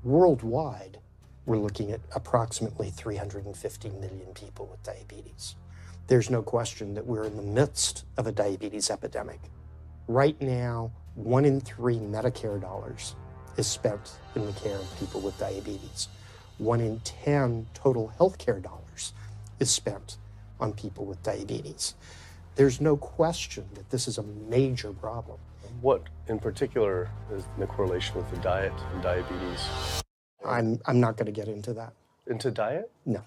Worldwide, we're looking at approximately 350 million people with diabetes. There's no question that we're in the midst of a diabetes epidemic. Right now, 1 in 3 Medicare dollars is spent in the care of people with diabetes. 1 in 10 total healthcare dollars is spent on people with diabetes. There's no question that this is a major problem. What in particular is the correlation with the diet and diabetes? I'm not going to get into that. Into diet? No.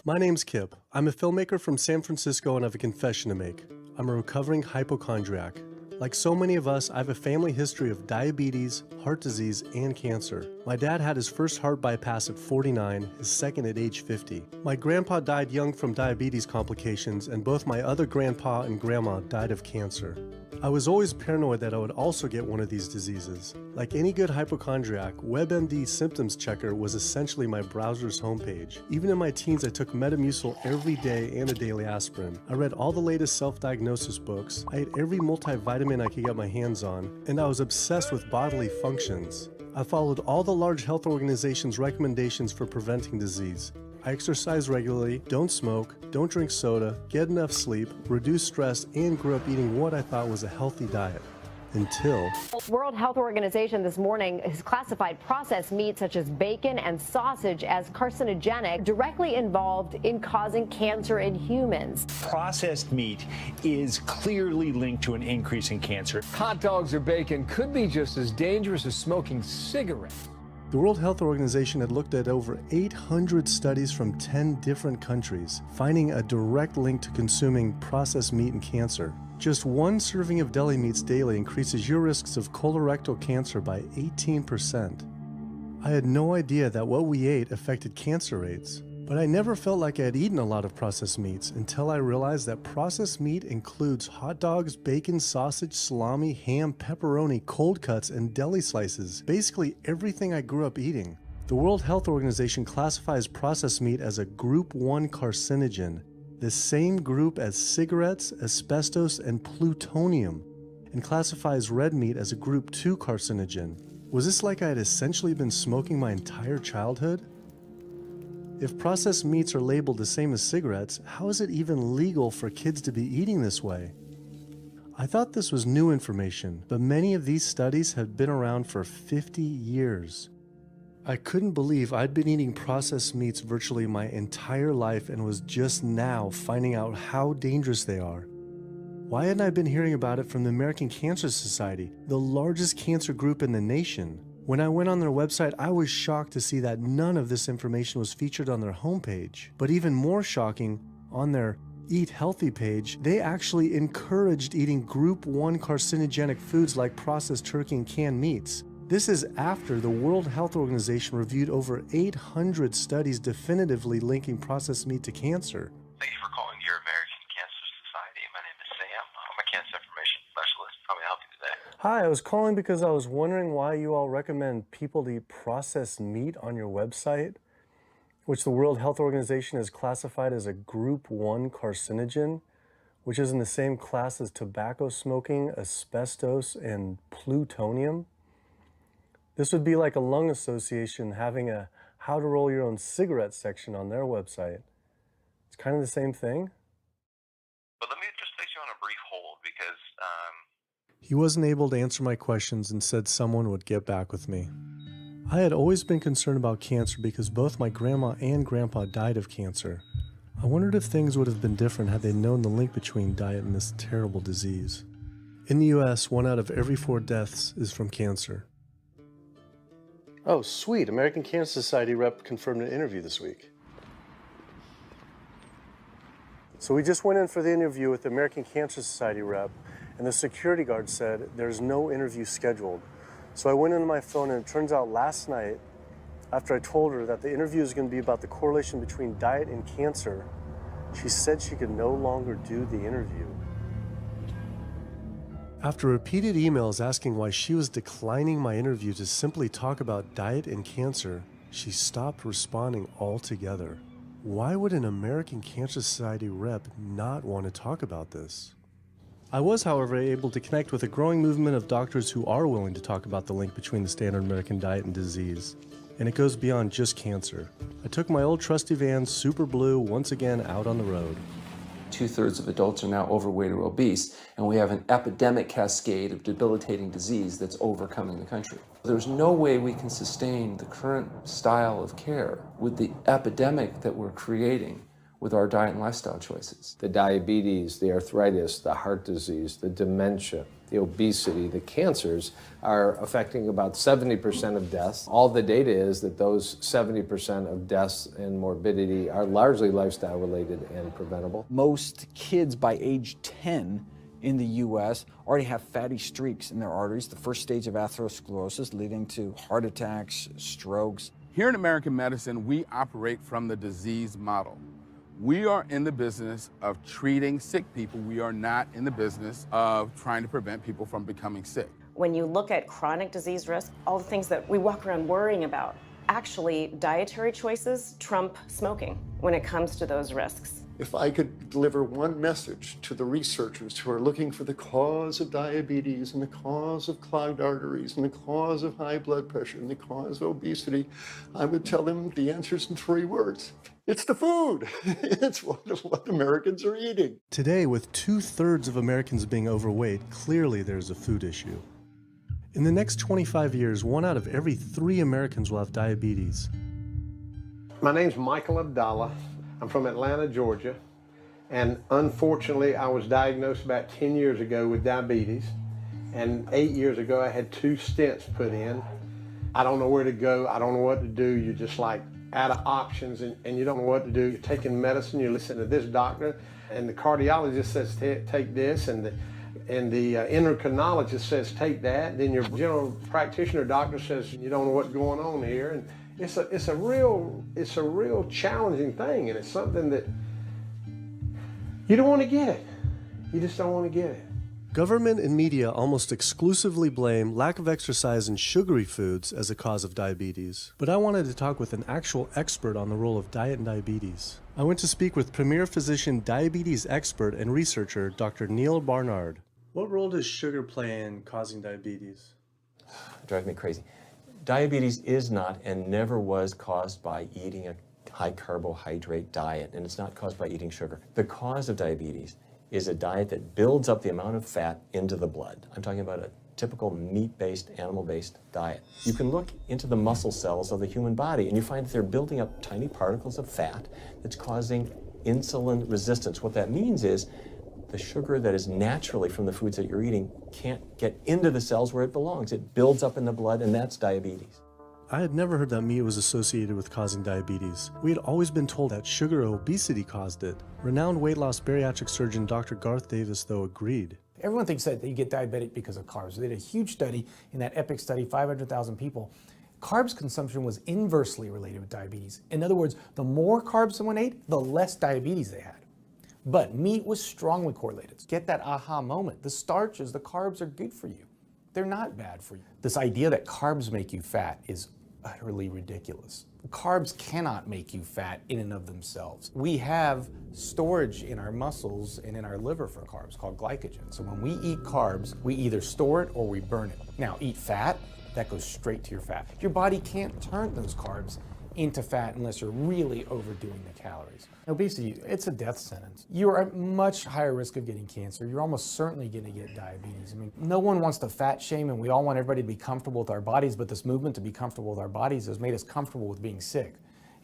My name's Kip. I'm a filmmaker from San Francisco and I have a confession to make. I'm a recovering hypochondriac. Like so many of us, I have a family history of diabetes, heart disease, and cancer. My dad had his first heart bypass at 49, his second at age 50. My grandpa died young from diabetes complications, and both my other grandpa and grandma died of cancer. I was always paranoid that I would also get one of these diseases. Like any good hypochondriac, WebMD Symptoms Checker was essentially my browser's homepage. Even in my teens, I took Metamucil every day and a daily aspirin. I read all the latest self-diagnosis books, I ate every multivitamin I could get my hands on, and I was obsessed with bodily functions. I followed all the large health organizations' recommendations for preventing disease. I exercise regularly, don't smoke, don't drink soda, get enough sleep, reduce stress, and grew up eating what I thought was a healthy diet. Until... World Health Organization this morning has classified processed meat such as bacon and sausage as carcinogenic, directly involved in causing cancer in humans. Processed meat is clearly linked to an increase in cancer. Hot dogs or bacon could be just as dangerous as smoking cigarettes. The World Health Organization had looked at over 800 studies from 10 different countries, finding a direct link to consuming processed meat and cancer. Just one serving of deli meats daily increases your risks of colorectal cancer by 18%. I had no idea that what we ate affected cancer rates, but I never felt like I had eaten a lot of processed meats until I realized that processed meat includes hot dogs, bacon, sausage, salami, ham, pepperoni, cold cuts, and deli slices, basically everything I grew up eating. The World Health Organization classifies processed meat as a Group 1 carcinogen, the same group as cigarettes, asbestos, and plutonium, and classifies red meat as a Group 2 carcinogen. Was this like I had essentially been smoking my entire childhood? If processed meats are labeled the same as cigarettes, how is it even legal for kids to be eating this way? I thought this was new information, but many of these studies have been around for 50 years. I couldn't believe I'd been eating processed meats virtually my entire life and was just now finding out how dangerous they are. Why hadn't I been hearing about it from the American Cancer Society, the largest cancer group in the nation? When I went on their website, I was shocked to see that none of this information was featured on their homepage. But even more shocking, on their Eat Healthy page, they actually encouraged eating Group 1 carcinogenic foods like processed turkey and canned meats. This is after the World Health Organization reviewed over 800 studies definitively linking processed meat to cancer. Thank you for calling your American Cancer Society. My name is Sam. I'm a cancer information specialist. How may I help you today? Hi, I was calling because I was wondering why you all recommend people to eat processed meat on your website, which the World Health Organization has classified as a Group 1 carcinogen, which is in the same class as tobacco smoking, asbestos, and plutonium. This would be like a lung association having a how to roll your own cigarette section on their website. It's kind of the same thing. But let me just place you on a brief hold because He wasn't able to answer my questions and said someone would get back with me. I had always been concerned about cancer because both my grandma and grandpa died of cancer. I wondered if things would have been different had they known the link between diet and this terrible disease. In the US, 1 out of every 4 deaths is from cancer. Oh, sweet. American Cancer Society rep confirmed an interview this week. So we just went in for the interview with the American Cancer Society rep, and the security guard said there's no interview scheduled. So I went into my phone, and it turns out last night, after I told her that the interview is going to be about the correlation between diet and cancer, she said she could no longer do the interview. After repeated emails asking why she was declining my interview to simply talk about diet and cancer, she stopped responding altogether. Why would an American Cancer Society rep not want to talk about this? I was, however, able to connect with a growing movement of doctors who are willing to talk about the link between the standard American diet and disease. And it goes beyond just cancer. I took my old trusty van, Super Blue, once again out on the road. 2/3 of adults are now overweight or obese, and we have an epidemic cascade of debilitating disease that's overcoming the country. There's no way we can sustain the current style of care with the epidemic that we're creating with our diet and lifestyle choices. The diabetes, the arthritis, the heart disease, the dementia, the obesity, the cancers are affecting about 70% of deaths. All the data is that those 70% of deaths and morbidity are largely lifestyle related and preventable. Most kids by age 10 in the U.S. already have fatty streaks in their arteries, the first stage of atherosclerosis leading to heart attacks, strokes. Here in American medicine, we operate from the disease model. We are in the business of treating sick people. We are not in the business of trying to prevent people from becoming sick. When you look at chronic disease risk, all the things that we walk around worrying about, actually dietary choices trump smoking when it comes to those risks. If I could deliver one message to the researchers who are looking for the cause of diabetes and the cause of clogged arteries and the cause of high blood pressure and the cause of obesity, I would tell them the answer's in 3 words. It's the food. It's what Americans are eating. Today, with 2/3 of Americans being overweight, clearly there's a food issue. In the next 25 years, 1 out of every 3 Americans will have diabetes. My name's Michael Abdallah. I'm from Atlanta, Georgia. And unfortunately, I was diagnosed about 10 years ago with diabetes. And 8 years ago, I had 2 stents put in. I don't know where to go. I don't know what to do. You're just like out of options and you don't know what to do. You're taking medicine, you listen to this doctor, and the cardiologist says take this, and the endocrinologist says take that. Then your general practitioner doctor says you don't know what's going on here, and it's a real challenging thing, and it's something that you don't want to get it. You just don't want to get it. Government and media almost exclusively blame lack of exercise and sugary foods as a cause of diabetes. But I wanted to talk with an actual expert on the role of diet and diabetes. I went to speak with premier physician, diabetes expert, and researcher, Dr. Neil Barnard. What role does sugar play in causing diabetes? It drives me crazy. Diabetes is not and never was caused by eating a high carbohydrate diet, and it's not caused by eating sugar. The cause of diabetes is a diet that builds up the amount of fat into the blood. I'm talking about a typical meat-based, animal-based diet. You can look into the muscle cells of the human body and you find that they're building up tiny particles of fat that's causing insulin resistance. What that means is the sugar that is naturally from the foods that you're eating can't get into the cells where it belongs. It builds up in the blood, and that's diabetes. I had never heard that meat was associated with causing diabetes. We had always been told that sugar or obesity caused it. Renowned weight loss bariatric surgeon Dr. Garth Davis, though, agreed. Everyone thinks that you get diabetic because of carbs. They did a huge study in that EPIC study, 500,000 people. Carbs consumption was inversely related with diabetes. In other words, the more carbs someone ate, the less diabetes they had. But meat was strongly correlated. Get that aha moment. The starches, the carbs are good for you. They're not bad for you. This idea that carbs make you fat is utterly ridiculous. Carbs cannot make you fat in and of themselves. We have storage in our muscles and in our liver for carbs called glycogen. So when we eat carbs, we either store it or we burn it. Now, eat fat, that goes straight to your fat. Your body can't turn those carbs into fat unless you're really overdoing the calories. Obesity, it's a death sentence. You're at much higher risk of getting cancer. You're almost certainly going to get diabetes. I mean, no one wants to fat shame, and we all want everybody to be comfortable with our bodies, but this movement to be comfortable with our bodies has made us comfortable with being sick,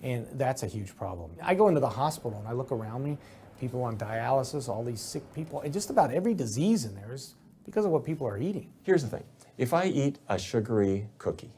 and that's a huge problem. I go into the hospital and I look around me, people on dialysis, all these sick people, and just about every disease in there is because of what people are eating. Here's the thing. If I eat a sugary cookie,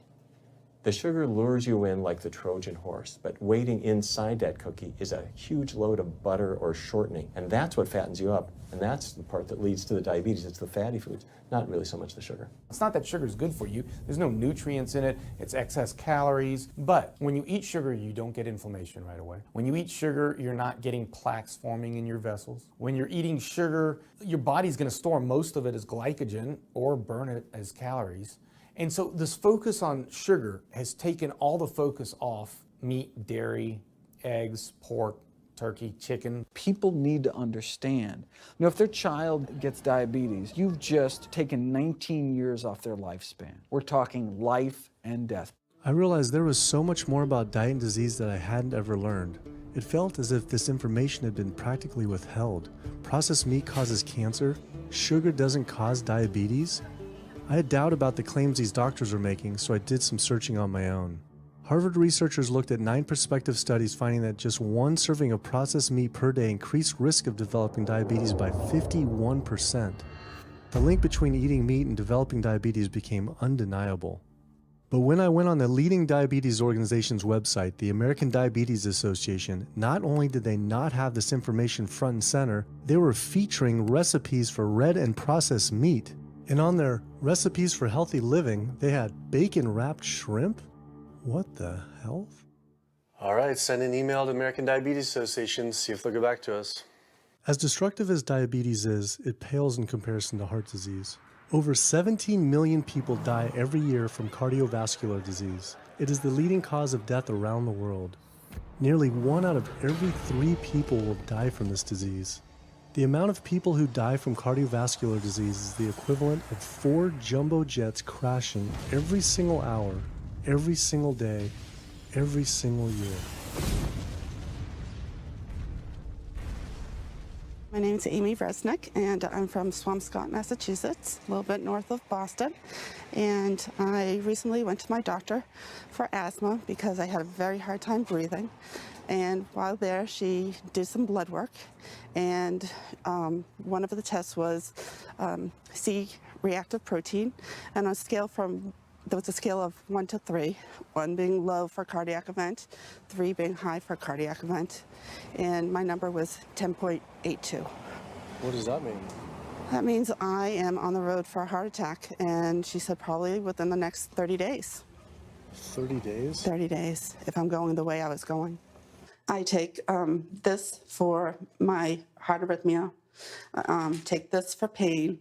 The sugar lures you in like the Trojan horse, but waiting inside that cookie is a huge load of butter or shortening, and that's what fattens you up, and that's the part that leads to the diabetes. It's the fatty foods, not really so much the sugar. It's not that sugar is good for you. There's no nutrients in it. It's excess calories. But when you eat sugar, you don't get inflammation right away. When you eat sugar, you're not getting plaques forming in your vessels. When you're eating sugar, your body's going to store most of it as glycogen or burn it as calories. And so this focus on sugar has taken all the focus off meat, dairy, eggs, pork, turkey, chicken. People need to understand, you know, if their child gets diabetes, you've just taken 19 years off their lifespan. We're talking life and death. I realized there was so much more about diet and disease that I hadn't ever learned. It felt as if this information had been practically withheld. Processed meat causes cancer. Sugar doesn't cause diabetes. I had doubt about the claims these doctors were making, so I did some searching on my own. Harvard researchers looked at 9 prospective studies finding that just one serving of processed meat per day increased risk of developing diabetes by 51%. The link between eating meat and developing diabetes became undeniable. But when I went on the leading diabetes organization's website, the American Diabetes Association, not only did they not have this information front and center, they were featuring recipes for red and processed meat. And on their recipes for healthy living, they had bacon-wrapped shrimp? What the hell? All right, send an email to American Diabetes Association, see if they'll get back to us. As destructive as diabetes is, it pales in comparison to heart disease. Over 17 million people die every year from cardiovascular disease. It is the leading cause of death around the world. Nearly 1 out of every 3 people will die from this disease. The amount of people who die from cardiovascular disease is the equivalent of 4 jumbo jets crashing every single hour, every single day, every single year. My name is Amy Resnic, and I'm from Swampscott, Massachusetts, a little bit north of Boston. And I recently went to my doctor for asthma because I had a very hard time breathing. And while there, she did some blood work, and one of the tests was C-reactive protein, and on a scale there was a scale of 1 to 3, 1 being low for cardiac event, 3 being high for cardiac event, and my number was 10.82. What does that mean? That means I am on the road for a heart attack, and she said probably within the next 30 days. 30 days? 30 days, if I'm going the way I was going. I take this for my heart arrhythmia, take this for pain,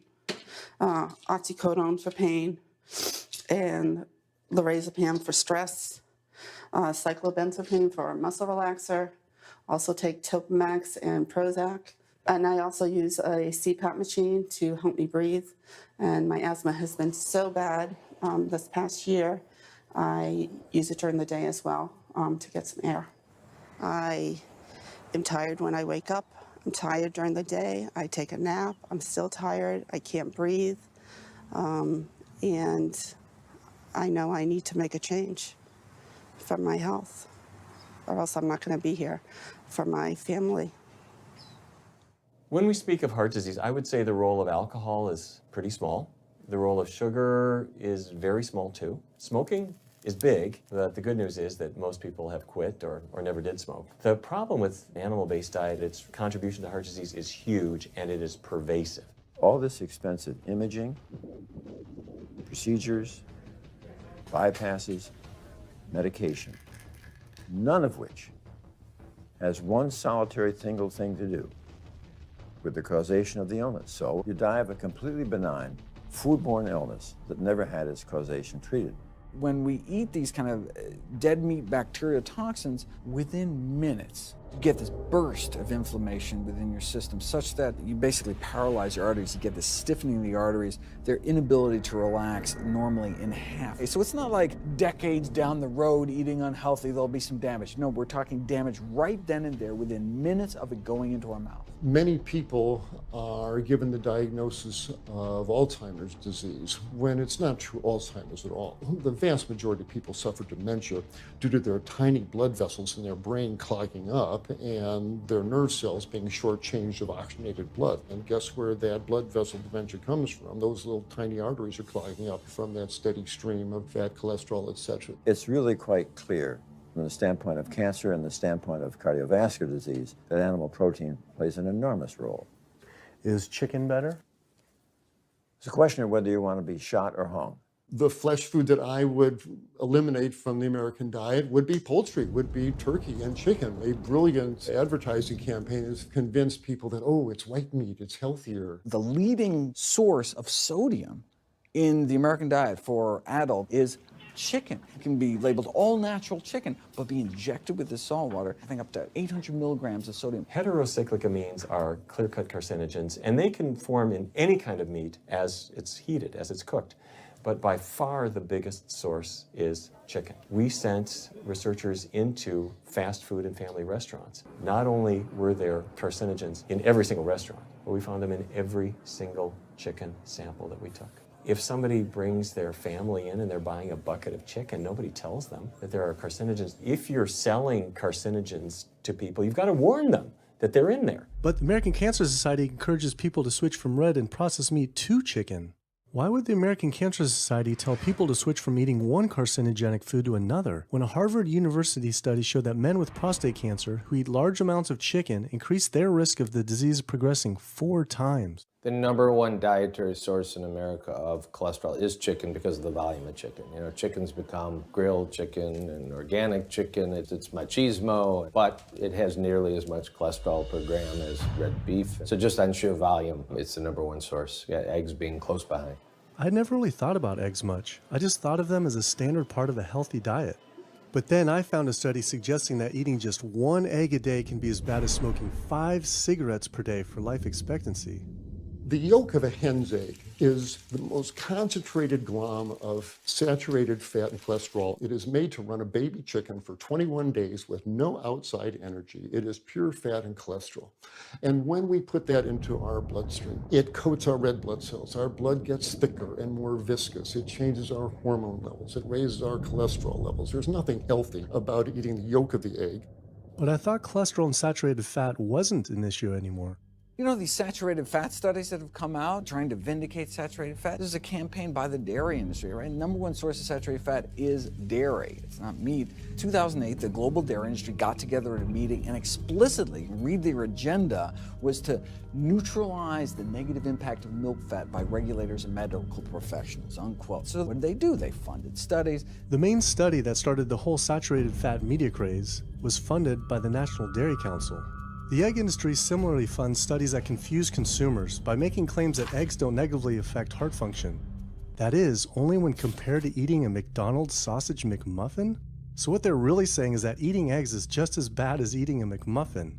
oxycodone for pain, and lorazepam for stress, cyclobenzaprine for a muscle relaxer. Also take Topamax and Prozac. And I also use a CPAP machine to help me breathe. And my asthma has been so bad this past year, I use it during the day as well to get some air. I am tired when I wake up. I'm tired during the day. I take a nap. I'm still tired. I can't breathe. And I know I need to make a change for my health, or else I'm not going to be here for my family. When we speak of heart disease, I would say the role of alcohol is pretty small. The role of sugar is very small too. Smoking is big, but the good news is that most people have quit or never did smoke. The problem with animal-based diet, its contribution to heart disease is huge and it is pervasive. All this expensive imaging, procedures, bypasses, medication, none of which has one solitary single thing to do with the causation of the illness. So you die of a completely benign foodborne illness that never had its causation treated. When we eat these kind of dead meat bacteria toxins, within minutes, you get this burst of inflammation within your system such that you basically paralyze your arteries. You get this stiffening of the arteries, their inability to relax normally in half. So it's not like decades down the road eating unhealthy, there'll be some damage. No, we're talking damage right then and there within minutes of it going into our mouth. Many people are given the diagnosis of Alzheimer's disease when it's not true Alzheimer's at all. The vast majority of people suffer dementia due to their tiny blood vessels in their brain clogging up and their nerve cells being shortchanged of oxygenated blood. And guess where that blood vessel dementia comes from? Those little tiny arteries are clogging up from that steady stream of fat, cholesterol, etc. It's really quite clear from the standpoint of cancer and the standpoint of cardiovascular disease that animal protein plays an enormous role. Is chicken better? It's a question of whether you want to be shot or hung. The flesh food that I would eliminate from the American diet would be poultry, would be turkey and chicken. A brilliant advertising campaign has convinced people that, oh, it's white meat, it's healthier. The leading source of sodium in the American diet for adult is chicken. It can be labeled all natural chicken, but be injected with this salt water, I think up to 800 milligrams of sodium. Heterocyclic amines are clear-cut carcinogens, and they can form in any kind of meat as it's heated, as it's cooked. But by far the biggest source is chicken. We sent researchers into fast food and family restaurants. Not only were there carcinogens in every single restaurant, but we found them in every single chicken sample that we took. If somebody brings their family in and they're buying a bucket of chicken, nobody tells them that there are carcinogens. If you're selling carcinogens to people, you've got to warn them that they're in there. But the American Cancer Society encourages people to switch from red and processed meat to chicken. Why would the American Cancer Society tell people to switch from eating one carcinogenic food to another when a Harvard University study showed that men with prostate cancer who eat large amounts of chicken increase their risk of the disease progressing 4 times? The number one dietary source in America of cholesterol is chicken because of the volume of chicken. You know, chicken's become grilled chicken and organic chicken. It's machismo, but it has nearly as much cholesterol per gram as red beef. So just on sheer volume, it's the number one source. Yeah, eggs being close behind. I'd never really thought about eggs much. I just thought of them as a standard part of a healthy diet. But then I found a study suggesting that eating just 1 egg a day can be as bad as smoking 5 cigarettes per day for life expectancy. The yolk of a hen's egg is the most concentrated glom of saturated fat and cholesterol. It is made to run a baby chicken for 21 days with no outside energy. It is pure fat and cholesterol. And when we put that into our bloodstream, it coats our red blood cells. Our blood gets thicker and more viscous. It changes our hormone levels. It raises our cholesterol levels. There's nothing healthy about eating the yolk of the egg. But I thought cholesterol and saturated fat wasn't an issue anymore. You know, these saturated fat studies that have come out trying to vindicate saturated fat, this is a campaign by the dairy industry, right? Number one source of saturated fat is dairy. It's not meat. 2008, the global dairy industry got together at a meeting and explicitly, read their agenda, was to neutralize the negative impact of milk fat by regulators and medical professionals, unquote. So what did? They funded studies. The main study that started the whole saturated fat media craze was funded by the National Dairy Council. The egg industry similarly funds studies that confuse consumers by making claims that eggs don't negatively affect heart function. That is, only when compared to eating a McDonald's sausage McMuffin? So what they're really saying is that eating eggs is just as bad as eating a McMuffin.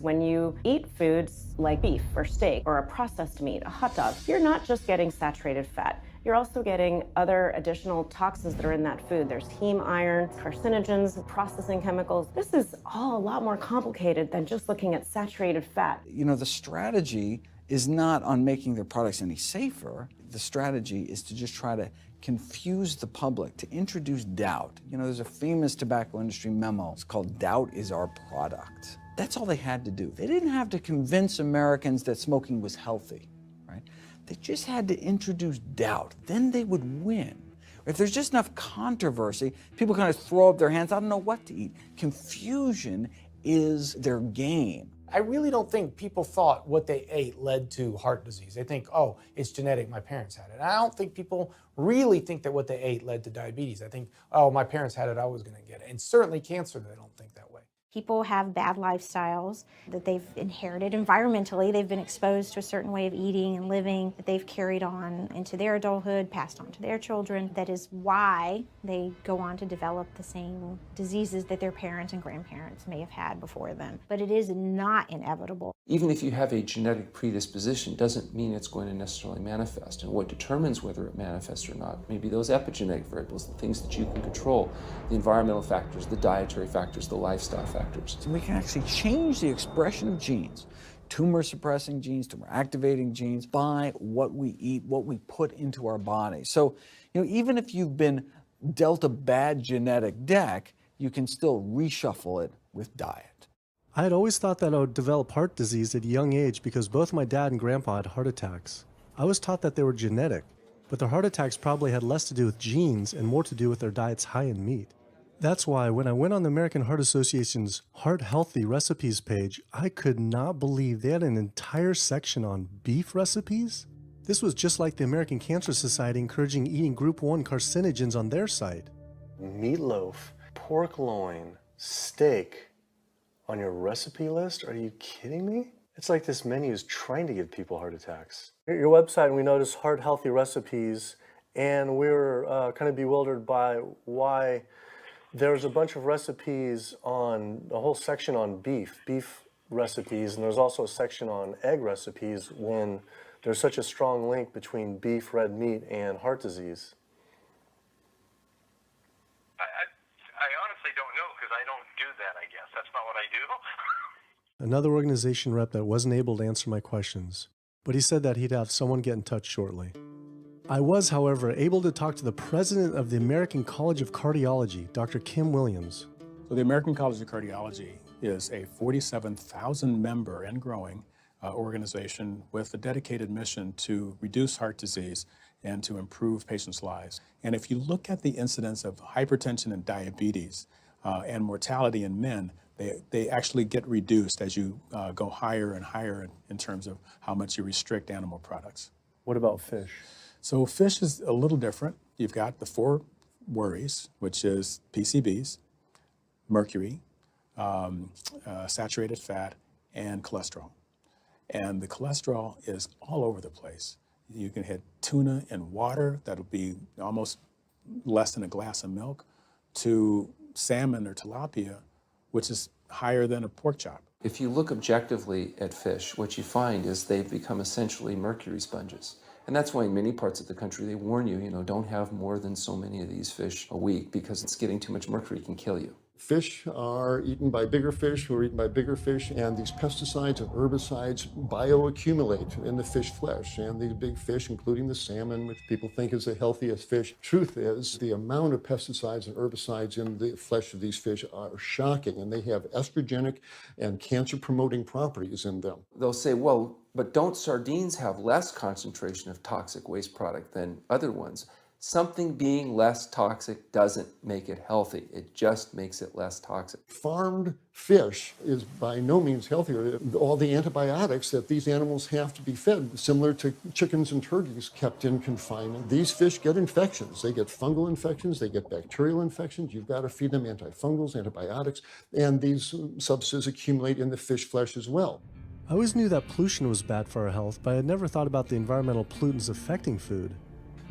When you eat foods like beef or steak or a processed meat, a hot dog, you're not just getting saturated fat. You're also getting other additional toxins that are in that food. There's heme iron, carcinogens, processing chemicals. This is all a lot more complicated than just looking at saturated fat. You know, the strategy is not on making their products any safer. The strategy is to just try to confuse the public, to introduce doubt. You know, there's a famous tobacco industry memo. It's called "Doubt is Our Product." That's all they had to do. They didn't have to convince Americans that smoking was healthy, right? They just had to introduce doubt. Then they would win. If there's just enough controversy, people kind of throw up their hands, I don't know what to eat. Confusion is their game. I really don't think people thought what they ate led to heart disease. They think, oh, it's genetic, my parents had it. And I don't think people really think that what they ate led to diabetes. I think, oh, my parents had it, I was gonna get it. And certainly cancer, they don't think that way. People have bad lifestyles that they've inherited environmentally. They've been exposed to a certain way of eating and living that they've carried on into their adulthood, passed on to their children. That is why they go on to develop the same diseases that their parents and grandparents may have had before them. But it is not inevitable. Even if you have a genetic predisposition, doesn't mean it's going to necessarily manifest. And what determines whether it manifests or not may be those epigenetic variables, the things that you can control, the environmental factors, the dietary factors, the lifestyle factors. So we can actually change the expression of genes tumor suppressing genes, tumor activating genes, by what we eat, what we put into our body. So, even if you've been dealt a bad genetic deck, you can still reshuffle it with diet. I had always thought that I would develop heart disease at a young age because both my dad and grandpa had heart attacks. I was taught that they were genetic, but their heart attacks probably had less to do with genes and more to do with their diets high in meat. That's why when I went on the American Heart Association's Heart Healthy Recipes page, I could not believe they had an entire section on beef recipes. This was just like the American Cancer Society encouraging eating Group 1 carcinogens on their site. Meatloaf, pork loin, steak on your recipe list? Are you kidding me? It's like this menu is trying to give people heart attacks. Your website, we noticed Heart Healthy Recipes, and we were kind of bewildered by why there's a bunch of recipes on, a whole section on beef recipes, and there's also a section on egg recipes when there's such a strong link between beef, red meat, and heart disease. I honestly don't know because I don't do that, I guess. That's not what I do. Another organization rep that wasn't able to answer my questions, but he said that he'd have someone get in touch shortly. I was, however, able to talk to the president of the American College of Cardiology, Dr. Kim Williams. So the American College of Cardiology is a 47,000 member and growing organization with a dedicated mission to reduce heart disease and to improve patients' lives. And if you look at the incidence of hypertension and diabetes and mortality in men, they actually get reduced as you go higher and higher in terms of how much you restrict animal products. What about fish? So fish is a little different. You've got the 4 worries, which is PCBs, mercury, saturated fat, and cholesterol. And the cholesterol is all over the place. You can hit tuna in water, that'll be almost less than a glass of milk, to salmon or tilapia, which is higher than a pork chop. If you look objectively at fish, what you find is they've become essentially mercury sponges. And that's why in many parts of the country they warn you, don't have more than so many of these fish a week because it's getting too much mercury can kill you. Fish are eaten by bigger fish who are eaten by bigger fish, and these pesticides and herbicides bioaccumulate in the fish flesh. And these big fish, including the salmon, which people think is the healthiest fish, truth is the amount of pesticides and herbicides in the flesh of these fish are shocking, and they have estrogenic and cancer-promoting properties in them. They'll say, well, but don't sardines have less concentration of toxic waste product than other ones? Something being less toxic doesn't make it healthy. It just makes it less toxic. Farmed fish is by no means healthier. All the antibiotics that these animals have to be fed, similar to chickens and turkeys kept in confinement. These fish get infections. They get fungal infections, they get bacterial infections. You've got to feed them antifungals, antibiotics, and these substances accumulate in the fish flesh as well. I always knew that pollution was bad for our health, but I had never thought about the environmental pollutants affecting food.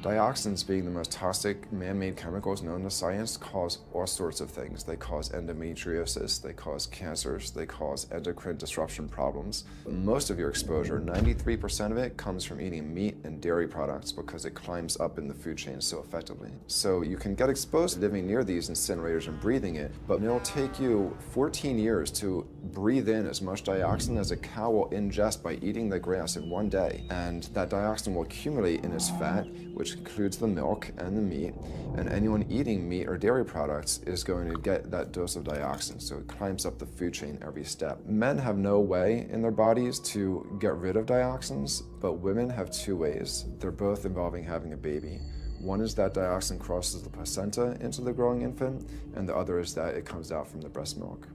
Dioxins, being the most toxic man-made chemicals known to science, cause all sorts of things. They cause endometriosis, they cause cancers, they cause endocrine disruption problems. Most of your exposure, 93% of it, comes from eating meat and dairy products because it climbs up in the food chain so effectively. So you can get exposed living near these incinerators and breathing it, but it'll take you 14 years to breathe in as much dioxin as a cow will ingest by eating the grass in one day. And that dioxin will accumulate in its fat, which includes the milk and the meat, and anyone eating meat or dairy products is going to get that dose of dioxin, so it climbs up the food chain every step. Men have no way in their bodies to get rid of dioxins, but women have 2 ways. They're both involving having a baby. One is that dioxin crosses the placenta into the growing infant, and the other is that it comes out from the breast milk.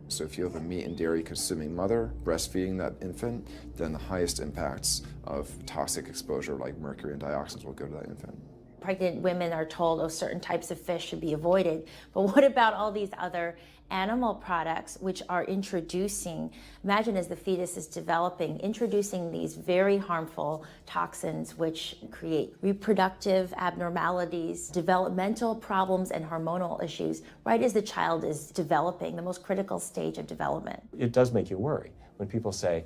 So if you have a meat and dairy consuming mother breastfeeding that infant, then the highest impacts of toxic exposure like mercury and dioxins will go to that infant. Pregnant women are told, oh, certain types of fish should be avoided. But what about all these other animal products which are introducing, imagine as the fetus is developing, introducing these very harmful toxins which create reproductive abnormalities, developmental problems, and hormonal issues right as the child is developing, the most critical stage of development. It does make you worry when people say,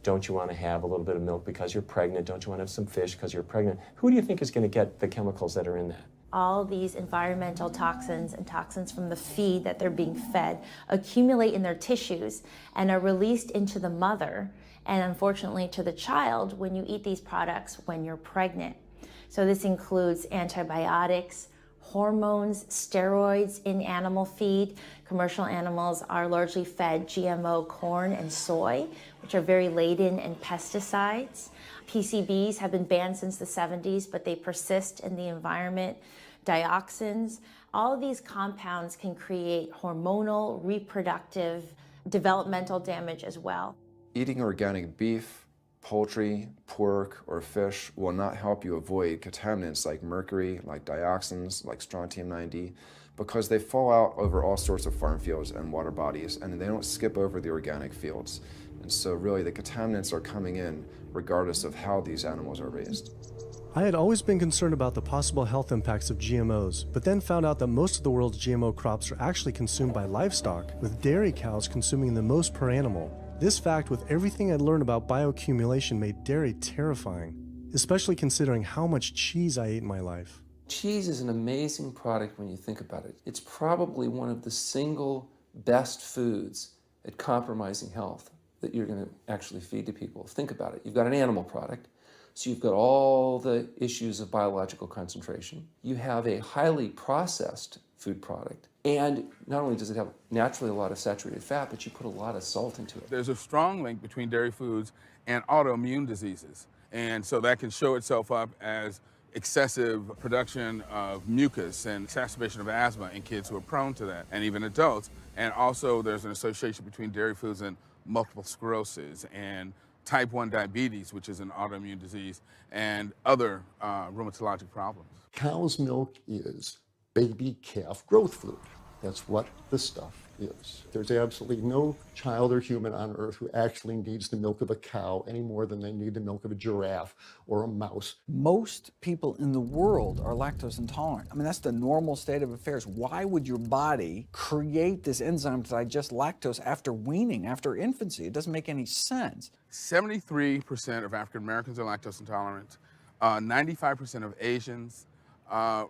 don't you want to have a little bit of milk because you're pregnant? Don't you want to have some fish because you're pregnant? Who do you think is going to get the chemicals that are in that? All these environmental toxins and toxins from the feed that they're being fed accumulate in their tissues and are released into the mother. and unfortunately to the child when you eat these products when you're pregnant. So this includes antibiotics, hormones, steroids in animal feed. Commercial animals are largely fed GMO corn and soy, which are very laden in pesticides. PCBs have been banned since the 70s, but they persist in the environment. Dioxins, all of these compounds can create hormonal, reproductive, developmental damage as well. Eating organic beef, poultry, pork, or fish will not help you avoid contaminants like mercury, like dioxins, like strontium-90, because they fall out over all sorts of farm fields and water bodies, and they don't skip over the organic fields. And so really the contaminants are coming in regardless of how these animals are raised. I had always been concerned about the possible health impacts of GMOs, but then found out that most of the world's GMO crops are actually consumed by livestock, with dairy cows consuming the most per animal. This fact, with everything I'd learned about bioaccumulation, made dairy terrifying, especially considering how much cheese I ate in my life. Cheese is an amazing product when you think about it. It's probably one of the single best foods at compromising health that you're going to actually feed to people. Think about it. You've got an animal product, so you've got all the issues of biological concentration. You have a highly processed food product, and not only does it have naturally a lot of saturated fat, but you put a lot of salt into it. There's a strong link between dairy foods and autoimmune diseases, and so that can show itself up as excessive production of mucus and exacerbation of asthma in kids who are prone to that, and even adults. And also there's an association between dairy foods and multiple sclerosis and type 1 diabetes, which is an autoimmune disease, and other rheumatologic problems. Cow's milk is baby calf growth fluid. That's what the stuff is. There's absolutely no child or human on earth who actually needs the milk of a cow any more than they need the milk of a giraffe or a mouse. Most people in the world are lactose intolerant. I mean, that's the normal state of affairs. Why would your body create this enzyme to digest lactose after weaning, after infancy? It doesn't make any sense. 73% of African Americans are lactose intolerant, 95% of Asians,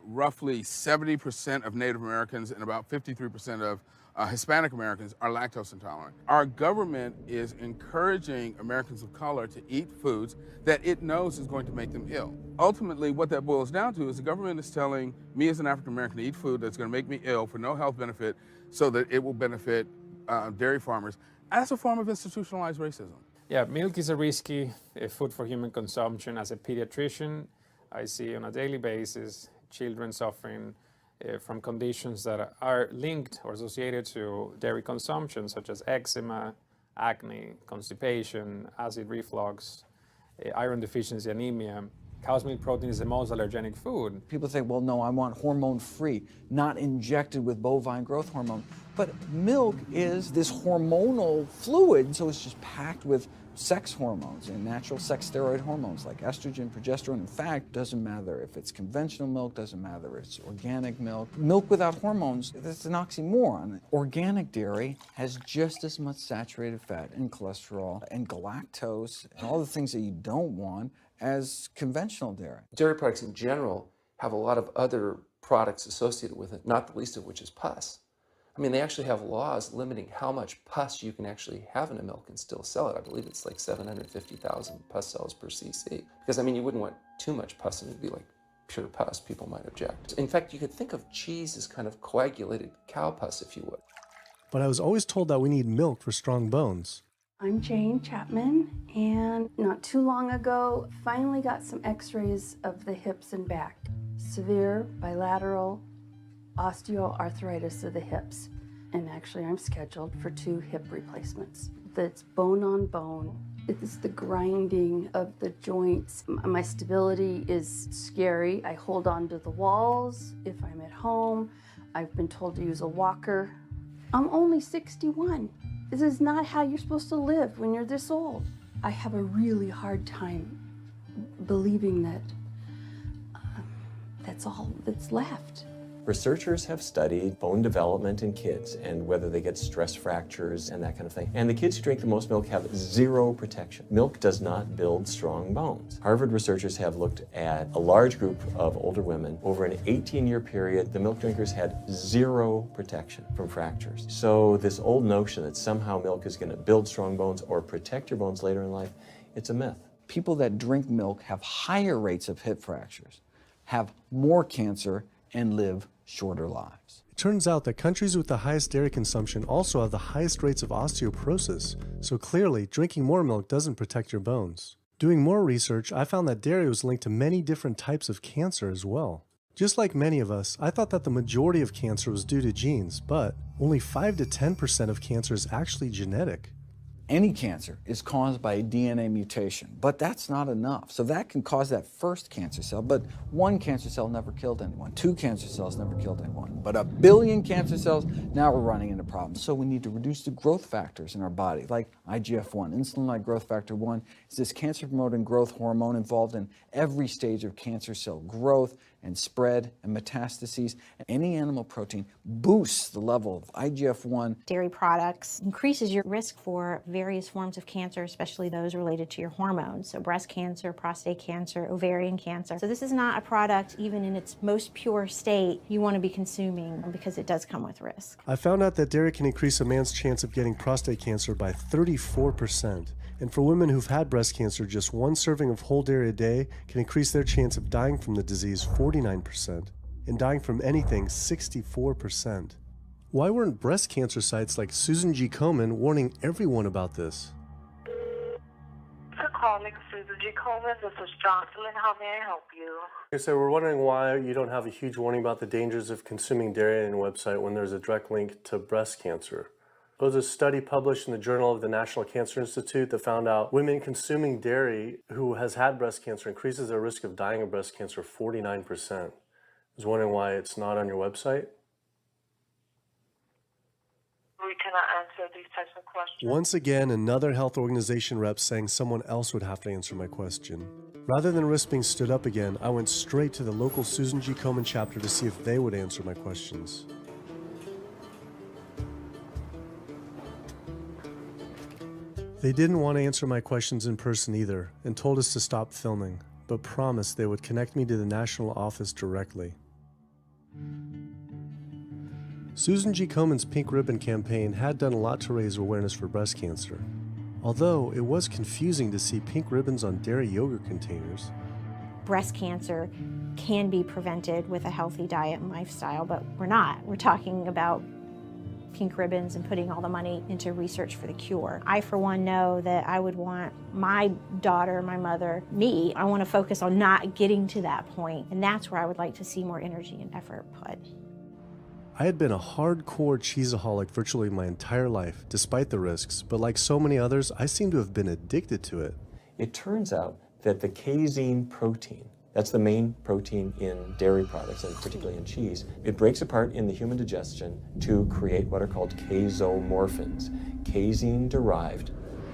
roughly 70% of Native Americans, and about 53% of Hispanic Americans are lactose intolerant. Our government is encouraging Americans of color to eat foods that it knows is going to make them ill. Ultimately, what that boils down to is the government is telling me as an African American to eat food that's going to make me ill for no health benefit so that it will benefit dairy farmers as a form of institutionalized racism. Yeah, milk is a risky food for human consumption. As a pediatrician, I see on a daily basis children suffering from conditions that are linked or associated to dairy consumption, such as eczema, acne, constipation, acid reflux, iron deficiency, anemia. Cow's milk protein is the most allergenic food. People think, well, no, I want hormone-free, not injected with bovine growth hormone. But milk is this hormonal fluid, so it's just packed with sex hormones and natural sex steroid hormones like estrogen, progesterone. In fact, doesn't matter if it's conventional milk, doesn't matter if it's organic milk. Milk without hormones, that's an oxymoron. Organic dairy has just as much saturated fat and cholesterol and galactose and all the things that you don't want as conventional dairy. Dairy products in general have a lot of other products associated with it, not the least of which is pus. I mean, they actually have laws limiting how much pus you can actually have in a milk and still sell it. I believe it's like 750,000 pus cells per cc. Because, I mean, you wouldn't want too much pus and it would be like pure pus. People might object. In fact, you could think of cheese as kind of coagulated cow pus, if you would. But I was always told that we need milk for strong bones. I'm Jane Chapman, and not too long ago, finally got some x-rays of the hips and back. Severe bilateral osteoarthritis of the hips. And actually, I'm scheduled for 2 hip replacements. That's bone on bone. It's the grinding of the joints. My stability is scary. I hold on to the walls if I'm at home. I've been told to use a walker. I'm only 61. This is not how you're supposed to live when you're this old. I have a really hard time believing that that's all that's left. Researchers have studied bone development in kids and whether they get stress fractures and that kind of thing. And the kids who drink the most milk have zero protection. Milk does not build strong bones. Harvard researchers have looked at a large group of older women. Over an 18-year period, the milk drinkers had zero protection from fractures. So this old notion that somehow milk is going to build strong bones or protect your bones later in life, it's a myth. People that drink milk have higher rates of hip fractures, have more cancer, and live shorter lives. It turns out that countries with the highest dairy consumption also have the highest rates of osteoporosis, so clearly drinking more milk doesn't protect your bones. Doing more research, I found that dairy was linked to many different types of cancer as well. Just like many of us, I thought that the majority of cancer was due to genes, but only 5 to 10% of cancer is actually genetic. Any cancer is caused by a DNA mutation, but that's not enough. So that can cause that first cancer cell, but one cancer cell never killed anyone. 2 cancer cells never killed anyone. But 1 billion cancer cells, now we're running into problems. So we need to reduce the growth factors in our body, like IGF-1. Insulin-like growth factor 1 is this cancer-promoting growth hormone involved in every stage of cancer cell growth and spread and metastases. Any animal protein boosts the level of IGF-1. Dairy products increases your risk for various forms of cancer, especially those related to your hormones. So breast cancer, prostate cancer, ovarian cancer. So this is not a product, even in its most pure state, you want to be consuming because it does come with risk. I found out that dairy can increase a man's chance of getting prostate cancer by 34%. And for women who've had breast cancer, just 1 serving of whole dairy a day can increase their chance of dying from the disease 49%, and dying from anything 64%. Why weren't breast cancer sites like Susan G. Komen warning everyone about this? For calling Susan G. Komen, this is Jocelyn. How may I help you? Okay, so we're wondering why you don't have a huge warning about the dangers of consuming dairy on your website when there's a direct link to breast cancer. There was a study published in the Journal of the National Cancer Institute that found out women consuming dairy who has had breast cancer increases their risk of dying of breast cancer 49%. I was wondering why it's not on your website. We cannot answer these types of questions. Once again, another health organization rep saying someone else would have to answer my question. Rather than risk being stood up again, I went straight to the local Susan G. Komen chapter to see if they would answer my questions. They didn't want to answer my questions in person either, and told us to stop filming, but promised they would connect me to the national office directly. Susan G. Komen's Pink Ribbon campaign had done a lot to raise awareness for breast cancer, although it was confusing to see pink ribbons on dairy yogurt containers. Breast cancer can be prevented with a healthy diet and lifestyle, but we're not. We're talking about pink ribbons and putting all the money into research for the cure. I, for one, know that I would want my daughter, my mother, me, I want to focus on not getting to that point, and that's where I would like to see more energy and effort put. I had been a hardcore cheeseaholic virtually my entire life, despite the risks, but like so many others, I seem to have been addicted to it. It turns out that the casein protein, that's the main protein in dairy products, and particularly in cheese. It breaks apart in the human digestion to create what are called casomorphins, casein-derived,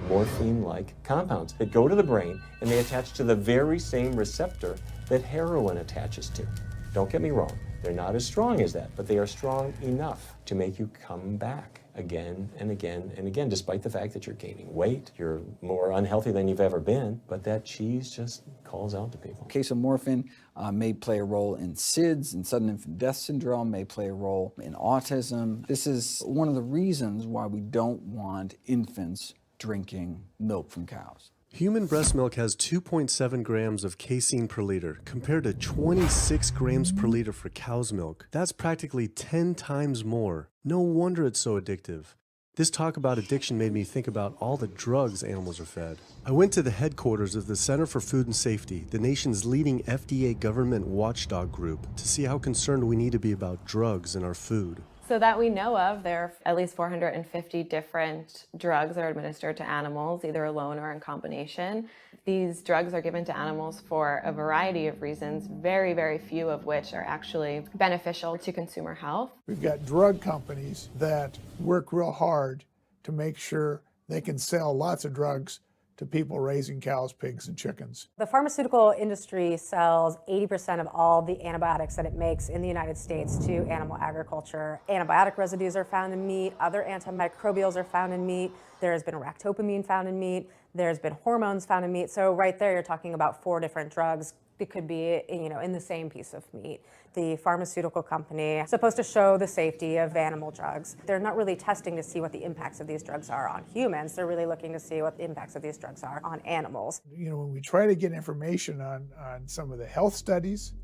morphine-like compounds that go to the brain, and they attach to the very same receptor that heroin attaches to. Don't get me wrong, they're not as strong as that, but they are strong enough to make you come back again and again and again, despite the fact that you're gaining weight, you're more unhealthy than you've ever been, but that cheese just calls out to people. Casomorphin may play a role in SIDS, in sudden infant death syndrome, may play a role in autism. This is one of the reasons why we don't want infants drinking milk from cows. Human breast milk has 2.7 grams of casein per liter, compared to 26 grams per liter for cow's milk. That's practically 10 times more. No wonder it's so addictive. This talk about addiction made me think about all the drugs animals are fed. I went to the headquarters of the Center for Food and Safety, the nation's leading FDA government watchdog group, to see how concerned we need to be about drugs in our food. So that we know of, there are at least 450 different drugs that are administered to animals, either alone or in combination. These drugs are given to animals for a variety of reasons, very, very few of which are actually beneficial to consumer health. We've got drug companies that work real hard to make sure they can sell lots of drugs to people raising cows, pigs, and chickens. The pharmaceutical industry sells 80% of all the antibiotics that it makes in the United States to animal agriculture. Antibiotic residues are found in meat, other antimicrobials are found in meat, there's been ractopamine found in meat, there's been hormones found in meat. So right there you're talking about 4 different drugs. It could be, in the same piece of meat. The pharmaceutical company is supposed to show the safety of animal drugs. They're not really testing to see what the impacts of these drugs are on humans. They're really looking to see what the impacts of these drugs are on animals. When we try to get information on some of the health studies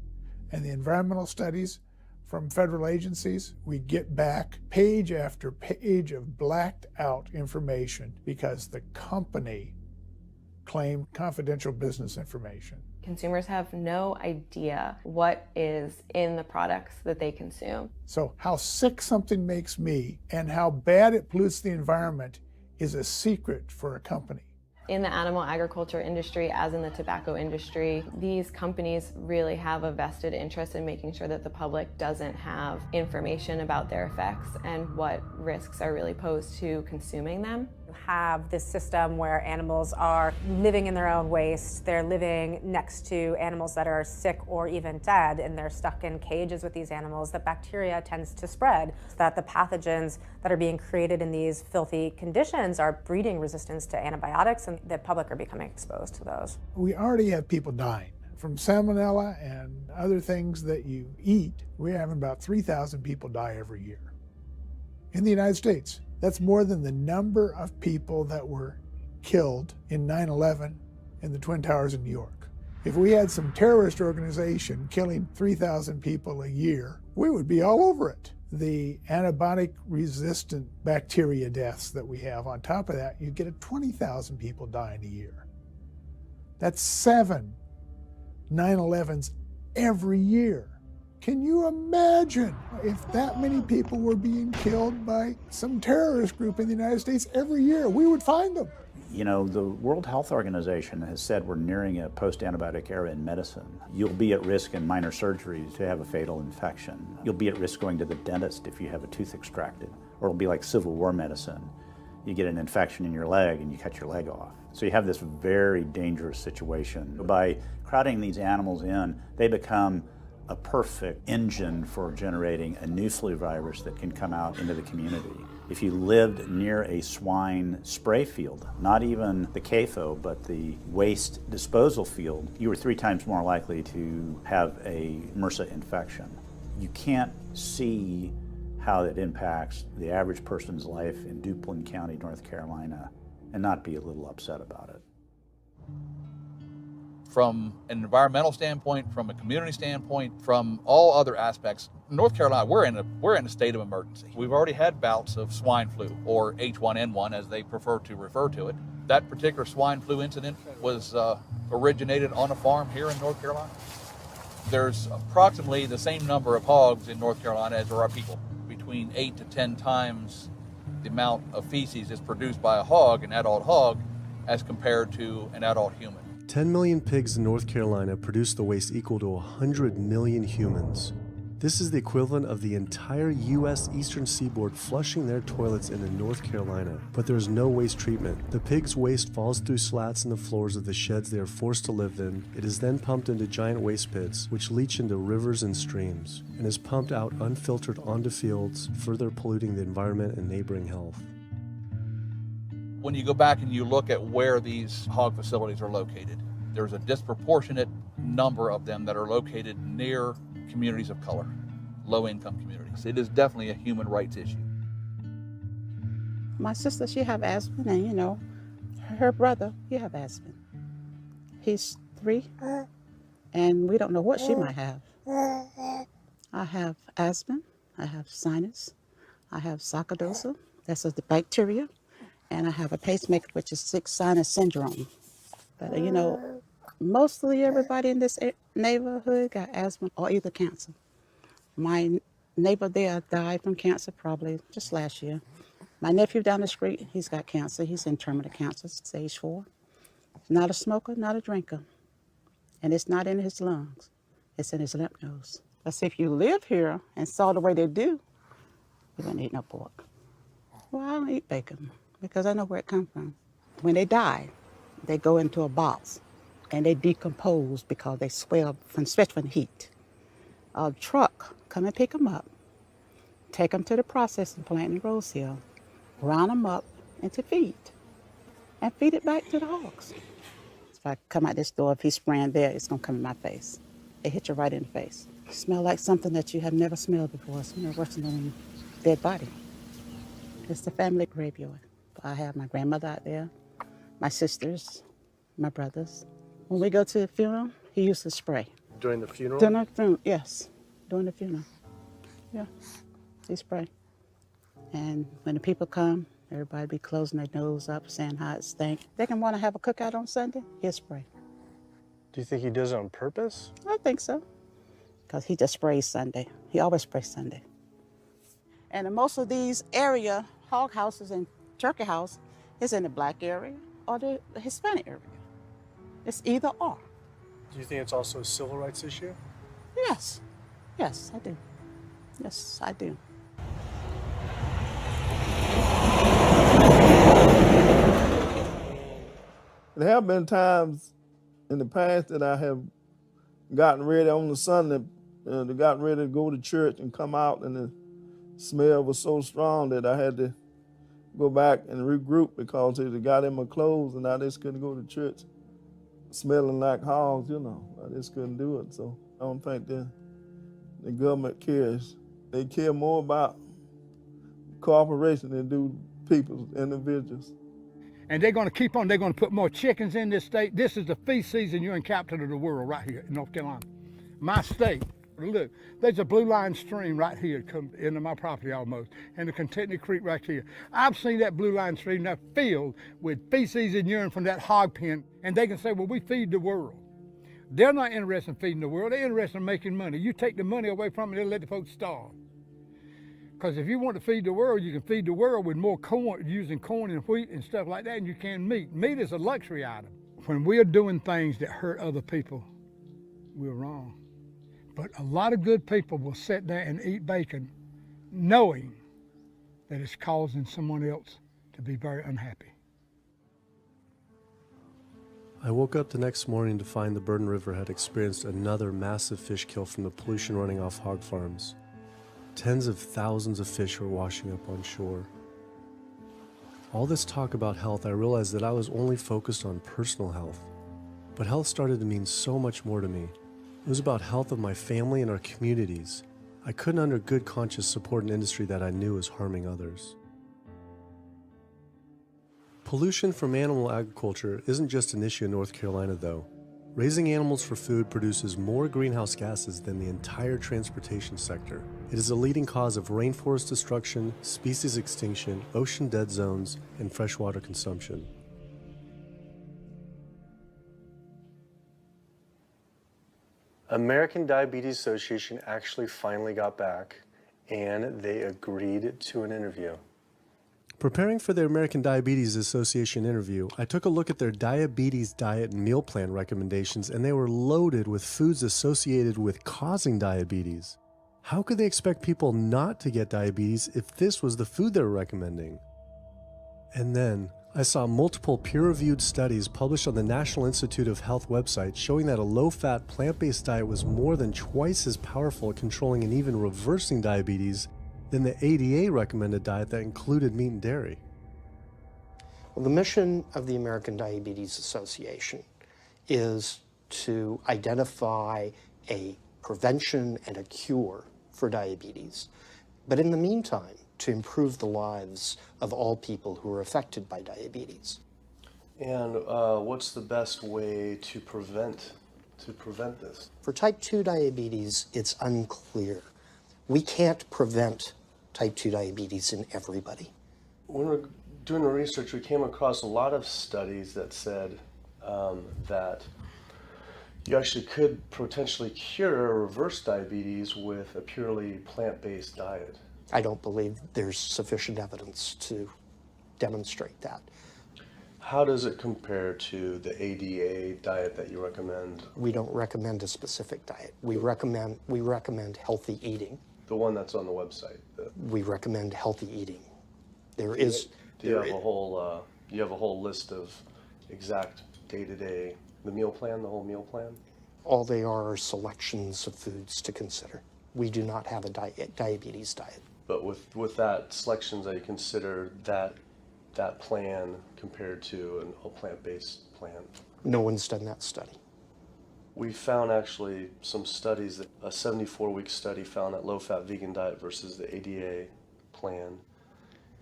and the environmental studies from federal agencies, we get back page after page of blacked out information because the company claimed confidential business information. Consumers have no idea what is in the products that they consume. So how sick something makes me and how bad it pollutes the environment is a secret for a company. In the animal agriculture industry, as in the tobacco industry, these companies really have a vested interest in making sure that the public doesn't have information about their effects and what risks are really posed to consuming them. You have this system where animals are living in their own waste. They're living next to animals that are sick or even dead, and they're stuck in cages with these animals. The bacteria tends to spread, so that the pathogens that are being created in these filthy conditions are breeding resistance to antibiotics, and the public are becoming exposed to those. We already have people dying from salmonella and other things that you eat. We're having about 3,000 people die every year in the United States. That's more than the number of people that were killed in 9/11 in the Twin Towers in New York. If we had some terrorist organization killing 3,000 people a year, we would be all over it. The antibiotic-resistant bacteria deaths that we have, on top of that, you get 20,000 people dying a year. That's 7 9/11s every year. Can you imagine if that many people were being killed by some terrorist group in the United States every year? We would find them. The World Health Organization has said we're nearing a post-antibiotic era in medicine. You'll be at risk in minor surgeries to have a fatal infection. You'll be at risk going to the dentist if you have a tooth extracted. Or it'll be like Civil War medicine. You get an infection in your leg and you cut your leg off. So you have this very dangerous situation. By crowding these animals in, they become a perfect engine for generating a new flu virus that can come out into the community. If you lived near a swine spray field, not even the CAFO, but the waste disposal field, you were 3 times more likely to have a MRSA infection. You can't see how it impacts the average person's life in Duplin County, North Carolina, and not be a little upset about it. From an environmental standpoint, from a community standpoint, from all other aspects, North Carolina, we're in a state of emergency. We've already had bouts of swine flu, or H1N1 as they prefer to refer to it. That particular swine flu incident was originated on a farm here in North Carolina. There's approximately the same number of hogs in North Carolina as there are people. Between 8 to 10 times the amount of feces is produced by a hog, an adult hog, as compared to an adult human. 10 million pigs in North Carolina produce the waste equal to 100 million humans. This is the equivalent of the entire U.S. eastern seaboard flushing their toilets into North Carolina, but there is no waste treatment. The pigs' waste falls through slats in the floors of the sheds they are forced to live in. It is then pumped into giant waste pits, which leach into rivers and streams, and is pumped out unfiltered onto fields, further polluting the environment and neighboring health. When you go back and you look at where these hog facilities are located, there's a disproportionate number of them that are located near communities of color, low-income communities. It is definitely a human rights issue. My sister, she have asthma, and her brother, he have asthma. He's 3, and we don't know what she might have. I have asthma, I have sinus, I have sarcoidosis, that's the bacteria, and I have a pacemaker, which is 6 sinus syndrome. But mostly everybody in this neighborhood got asthma or either cancer. My neighbor there died from cancer probably just last year. My nephew down the street, he's got cancer. He's in terminal cancer, stage 4. Not a smoker, not a drinker. And it's not in his lungs. It's in his lymph nodes. But see, if you live here and saw the way they do, you wouldn't eat no pork. Well, I don't eat bacon because I know where it comes from. When they die, They go into a box and they decompose because they swell especially from heat. A truck come and pick them up, take them to the processing plant in Rose Hill, round them up into feed, and feed it back to the hogs. If I come out this door, if he's spraying there, it's gonna come in my face. It hit you right in the face. Smell like something that you have never smelled before. It smells worse than a dead body. It's the family graveyard. I have my grandmother out there, my sisters, my brothers. When we go to the funeral, he used to spray. During the funeral? During the funeral, yes. During the funeral. Yeah, he spray. And when the people come, everybody be closing their nose up, saying how it stink. They can want to have a cookout on Sunday, he'll spray. Do you think he does it on purpose? I think so. Because he just sprays Sunday. He always sprays Sunday. And in most of these area, hog houses and turkey house is in the black area or the Hispanic area. It's either or. Do you think it's also a civil rights issue? Yes. Yes, I do. Yes, I do. There have been times in the past that I have gotten ready on the Sunday, gotten ready to go to church and come out, and the smell was so strong that I had to go back and regroup because it got in my clothes and I just couldn't go to church smelling like hogs, you know. I just couldn't do it. So I don't think the government cares. They care more about corporations than do people, individuals. And they're going to keep on. They're going to put more chickens in this state. This is the feast season. You're in capital of the world right here in North Carolina. My state. Look, there's a blue line stream right here come into my property almost, and the Contentney Creek right here. I've seen that blue line stream now filled with feces and urine from that hog pen, and they can say, well, we feed the world. They're not interested in feeding the world. They're interested in making money. You take the money away from them, they'll let the folks starve. Because if you want to feed the world, you can feed the world with more corn, using corn and wheat and stuff like that, and you can meat. Meat is a luxury item. When we're doing things that hurt other people, we're wrong. But a lot of good people will sit there and eat bacon knowing that it's causing someone else to be very unhappy. I woke up the next morning to find the Burden River had experienced another massive fish kill from the pollution running off hog farms. Tens of thousands of fish were washing up on shore. All this talk about health, I realized that I was only focused on personal health. But health started to mean so much more to me. It was about health of my family and our communities. I couldn't under good conscience support an industry that I knew was harming others. Pollution from animal agriculture isn't just an issue in North Carolina, though. Raising animals for food produces more greenhouse gases than the entire transportation sector. It is a leading cause of rainforest destruction, species extinction, ocean dead zones, and freshwater consumption. American Diabetes Association actually finally got back and they agreed to an interview. Preparing for their American Diabetes Association interview, I took a look at their diabetes diet and meal plan recommendations, and they were loaded with foods associated with causing diabetes. How could they expect people not to get diabetes if this was the food they were recommending? And then I saw multiple peer-reviewed studies published on the National Institute of Health website showing that a low-fat, plant-based diet was more than twice as powerful at controlling and even reversing diabetes than the ADA recommended diet that included meat and dairy. Well, the mission of the American Diabetes Association is to identify a prevention and a cure for diabetes, but in the meantime, to improve the lives of all people who are affected by diabetes. And what's the best way to prevent this? For type 2 diabetes, it's unclear. We can't prevent type 2 diabetes in everybody. When we're doing the research, we came across a lot of studies that said that you actually could potentially cure or reverse diabetes with a purely plant-based diet. I don't believe there's sufficient evidence to demonstrate that. How does it compare to the ADA diet that you recommend? We don't recommend a specific diet. We recommend healthy eating. The one that's on the website. We recommend healthy eating. Do you have a whole list of exact day-to-day, the meal plan, the whole meal plan? All they are selections of foods to consider. We do not have a diabetes diet. But with that selections, that you consider that plan compared to a plant-based plan? No one's done that study. We found actually some studies, that a 74-week study found that low-fat vegan diet versus the ADA plan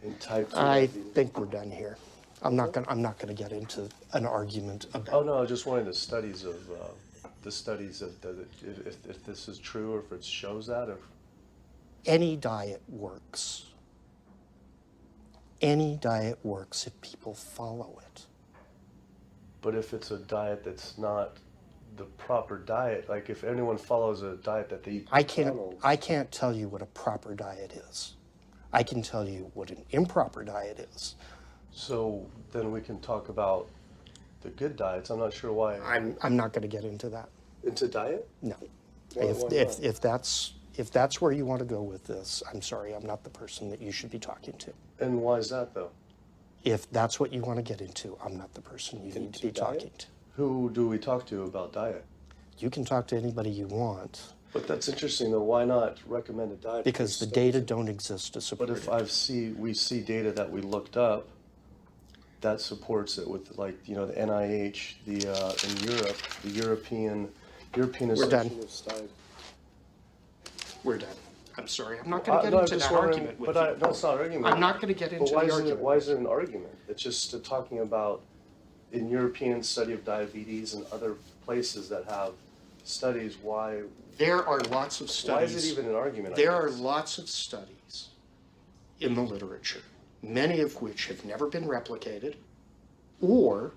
in type 2 I diabetes. think we're done here. I'm not gonna get into an argument about. Oh no, I was just wondering the studies of if this is true or if it shows that. Or Any diet works. Any diet works if people follow it. But if it's a diet that's not the proper diet, like if anyone follows a diet that they eat I can't tell you what a proper diet is. I can tell you what an improper diet is. So then we can talk about the good diets. I'm not sure why. I'm not going to get into that. Into diet? No. Why not? If that's where you want to go with this, I'm sorry, I'm not the person that you should be talking to. And why is that though? If that's what you want to get into, I'm not the person you need to be talking to. Who do we talk to about diet? You can talk to anybody you want. But that's interesting though. Why not recommend a diet? Because the data don't exist to support But if we see data that we looked up that supports it with, like, you know, the NIH, in Europe, the European Association of Diet. We're done. I'm sorry. I'm not going to get into that argument with you. No, it's not an argument. I'm not going to get into the argument. Why is it an argument? It's just talking about in European study of diabetes and other places that have studies. Why? There are lots of studies. Why is it even an argument? There are lots of studies in the literature, many of which have never been replicated or,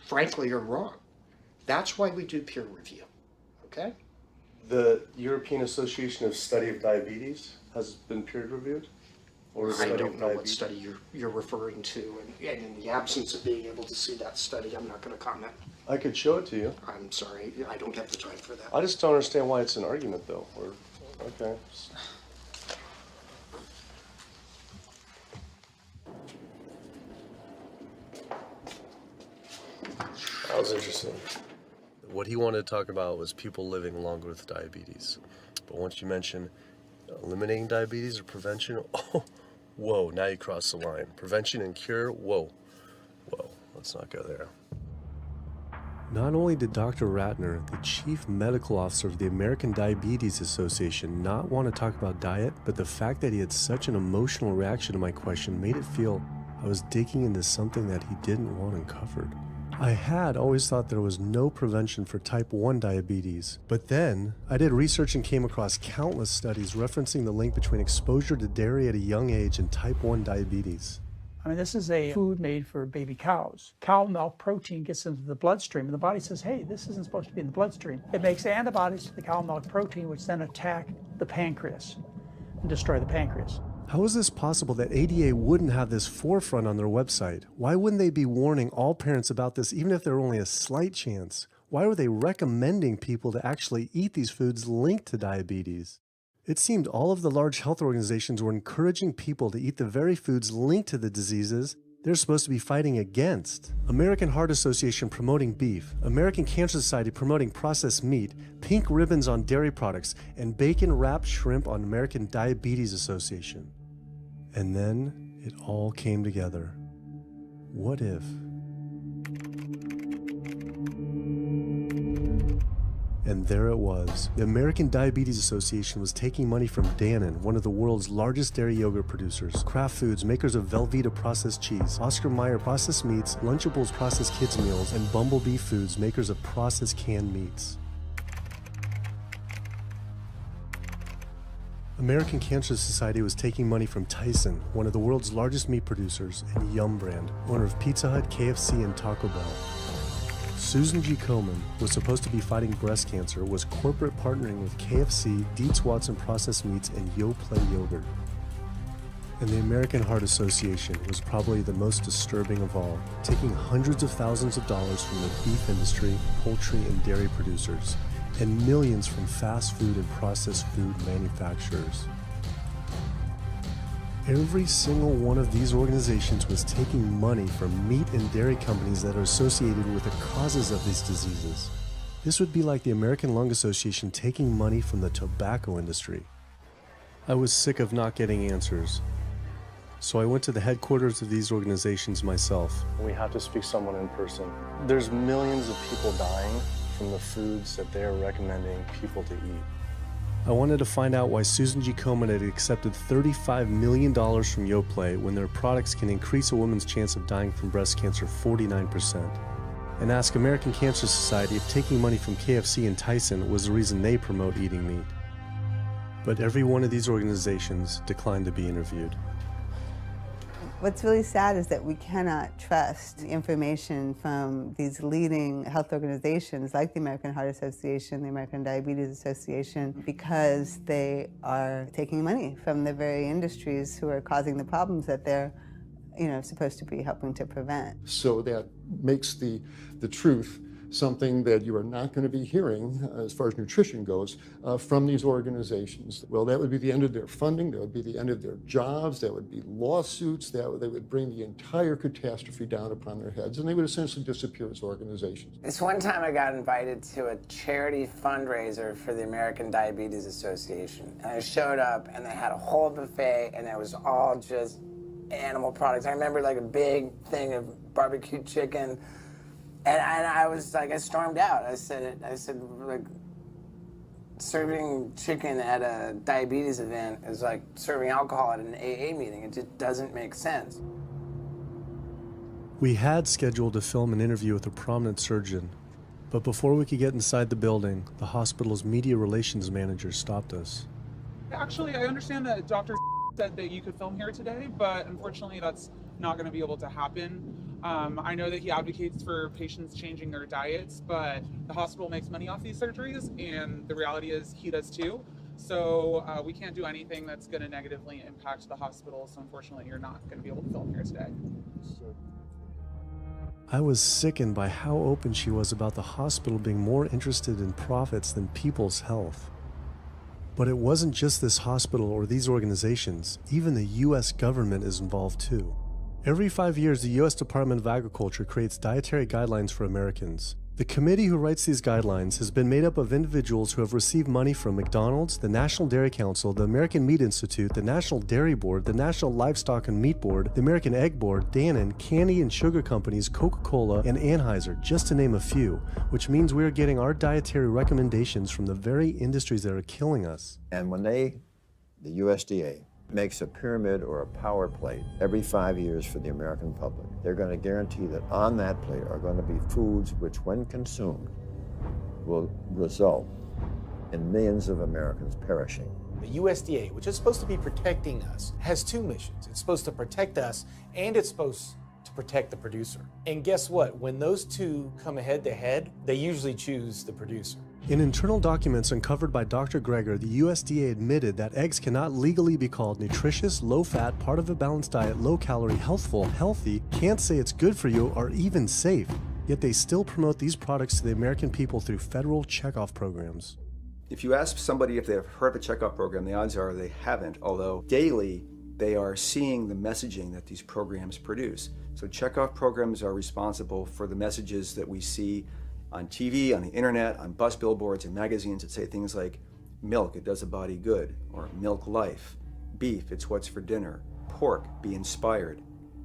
frankly, are wrong. That's why we do peer review, okay? The European Association of Study of Diabetes has been peer reviewed? Or I don't know what study you're referring to, and in the absence of being able to see that study, I'm not going to comment. I could show it to you. I'm sorry, I don't have the time for that. I just don't understand why it's an argument, though. Okay. That was interesting. What he wanted to talk about was people living longer with diabetes. But once you mention eliminating diabetes or prevention, oh, whoa, now you cross the line. Prevention and cure, whoa, let's not go there. Not only did Dr. Ratner, the chief medical officer of the American Diabetes Association, not want to talk about diet, but the fact that he had such an emotional reaction to my question made it feel I was digging into something that he didn't want uncovered. I had always thought there was no prevention for type 1 diabetes, but then I did research and came across countless studies referencing the link between exposure to dairy at a young age and type 1 diabetes. I mean, this is a food made for baby cows. Cow milk protein gets into the bloodstream, and the body says, hey, this isn't supposed to be in the bloodstream. It makes antibodies to the cow milk protein, which then attack the pancreas and destroy the pancreas. How is this possible that ADA wouldn't have this forefront on their website? Why wouldn't they be warning all parents about this, even if there were only a slight chance? Why were they recommending people to actually eat these foods linked to diabetes? It seemed all of the large health organizations were encouraging people to eat the very foods linked to the diseases they're supposed to be fighting against. American Heart Association promoting beef, American Cancer Society promoting processed meat, pink ribbons on dairy products, and bacon-wrapped shrimp on American Diabetes Association. And then it all came together. What if? And there it was. The American Diabetes Association was taking money from Dannon, one of the world's largest dairy yogurt producers, Kraft Foods, makers of Velveeta processed cheese, Oscar Mayer processed meats, Lunchables processed kids meals, and Bumblebee Foods, makers of processed canned meats. American Cancer Society was taking money from Tyson, one of the world's largest meat producers, and Yum Brand, owner of Pizza Hut, KFC, and Taco Bell. Susan G. Komen was supposed to be fighting breast cancer, was corporate partnering with KFC, Dietz Watson Processed Meats, and Yoplait Yogurt. And the American Heart Association was probably the most disturbing of all, taking hundreds of thousands of dollars from the beef industry, poultry, and dairy producers, and millions from fast food and processed food manufacturers. Every single one of these organizations was taking money from meat and dairy companies that are associated with the causes of these diseases. This would be like the American Lung Association taking money from the tobacco industry. I was sick of not getting answers, so I went to the headquarters of these organizations myself. We have to speak to someone in person. There's millions of people dying from the foods that they're recommending people to eat. I wanted to find out why Susan G. Komen had accepted $35 million from Yoplait when their products can increase a woman's chance of dying from breast cancer 49%. And ask American Cancer Society if taking money from KFC and Tyson was the reason they promote eating meat. But every one of these organizations declined to be interviewed. What's really sad is that we cannot trust information from these leading health organizations like the American Heart Association, the American Diabetes Association, because they are taking money from the very industries who are causing the problems that they're supposed to be helping to prevent. So that makes the truth something that you are not going to be hearing as far as nutrition goes from these organizations. Well, that would be the end of their funding, that would be the end of their jobs, that would be lawsuits, they would bring the entire catastrophe down upon their heads, and they would essentially disappear as organizations. This one time I got invited to a charity fundraiser for the American Diabetes Association, and I showed up and they had a whole buffet and it was all just animal products. I remember like a big thing of barbecue chicken. And I was like, I stormed out. I said, like, serving chicken at a diabetes event is like serving alcohol at an AA meeting. It just doesn't make sense. We had scheduled to film an interview with a prominent surgeon, but before we could get inside the building, the hospital's media relations manager stopped us. Actually, I understand that Dr. said that you could film here today, but unfortunately that's not going to be able to happen. I know that he advocates for patients changing their diets, but the hospital makes money off these surgeries, and the reality is he does too. So we can't do anything that's going to negatively impact the hospital, so unfortunately you're not going to be able to film here today. I was sickened by how open she was about the hospital being more interested in profits than people's health. But it wasn't just this hospital or these organizations. Even the US government is involved too. Every 5 years, the U.S. Department of Agriculture creates dietary guidelines for Americans. The committee who writes these guidelines has been made up of individuals who have received money from McDonald's, the National Dairy Council, the American Meat Institute, the National Dairy Board, the National Livestock and Meat Board, the American Egg Board, Dannon, candy and sugar companies, Coca-Cola, and Anheuser, just to name a few, which means we are getting our dietary recommendations from the very industries that are killing us. And when the USDA, makes a pyramid or a power plate every 5 years for the American public, they're going to guarantee that on that plate are going to be foods which, when consumed, will result in millions of Americans perishing. The USDA, which is supposed to be protecting us, has two missions. It's supposed to protect us, and it's supposed to protect the producer. And guess what? When those two come head to head, they usually choose the producer. In internal documents uncovered by Dr. Greger, the USDA admitted that eggs cannot legally be called nutritious, low-fat, part of a balanced diet, low-calorie, healthful, healthy, can't say it's good for you, or even safe. Yet they still promote these products to the American people through federal checkoff programs. If you ask somebody if they have heard of a checkoff program, the odds are they haven't, although daily they are seeing the messaging that these programs produce. So checkoff programs are responsible for the messages that we see on TV, on the internet, on bus billboards and magazines that say things like, milk, it does a body good, or milk life, beef, it's what's for dinner, pork, be inspired,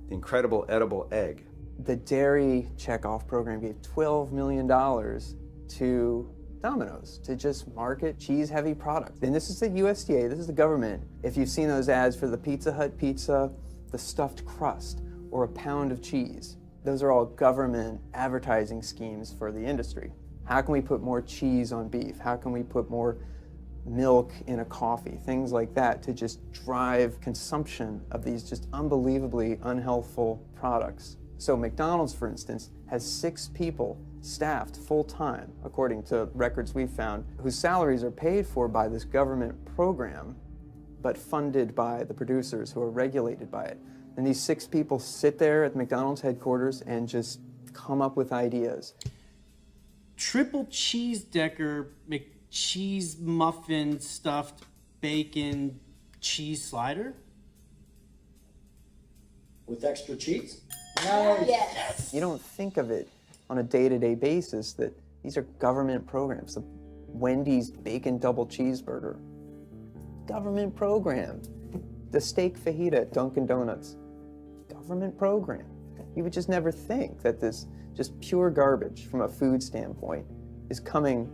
the incredible edible egg. The dairy checkoff program gave $12 million to Domino's to just market cheese-heavy products. And this is the USDA, this is the government. If you've seen those ads for the Pizza Hut pizza, the stuffed crust, or a pound of cheese, those are all government advertising schemes for the industry. How can we put more cheese on beef? How can we put more milk in a coffee? Things like that to just drive consumption of these just unbelievably unhealthful products. So McDonald's, for instance, has 6 people staffed full-time, according to records we've found, whose salaries are paid for by this government program, but funded by the producers who are regulated by it. And these 6 people sit there at McDonald's headquarters and just come up with ideas. Triple cheese decker McCheese muffin stuffed bacon cheese slider? with extra cheese? Nice. Yes. You don't think of it on a day-to-day basis that these are government programs. The Wendy's bacon double cheeseburger, government program. The steak fajita at Dunkin' Donuts, government program. You would just never think that this just pure garbage from a food standpoint is coming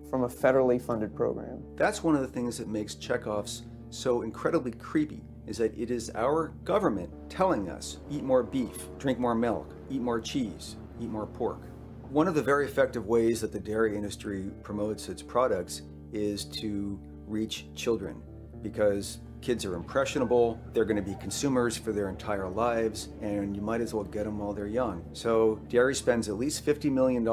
from a federally funded program. That's one of the things that makes checkoffs so incredibly creepy, is that it is our government telling us, eat more beef, drink more milk, eat more cheese, eat more pork. One of the very effective ways that the dairy industry promotes its products is to reach children, because kids are impressionable, they're going to be consumers for their entire lives, and you might as well get them while they're young. So dairy spends at least $50 million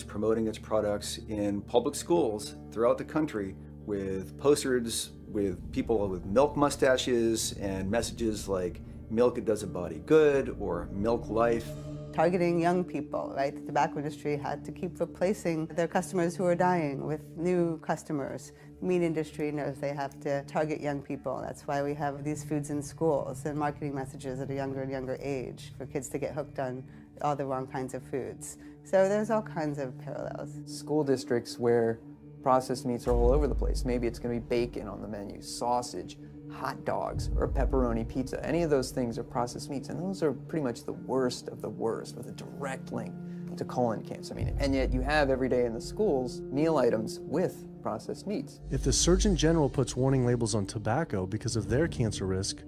promoting its products in public schools throughout the country with posters with people with milk mustaches and messages like milk, it does a body good, or milk life. Targeting young people, right? The tobacco industry had to keep replacing their customers who are dying with new customers. The meat industry knows they have to target young people. That's why we have these foods in schools and marketing messages at a younger and younger age for kids to get hooked on all the wrong kinds of foods. So there's all kinds of parallels. School districts where processed meats are all over the place. Maybe it's going to be bacon on the menu, sausage, hot dogs, or pepperoni pizza. Any of those things are processed meats, and those are pretty much the worst of the worst with a direct link to colon cancer. And yet you have every day in the schools meal items with processed meats. If the Surgeon General puts warning labels on tobacco because of their cancer risk,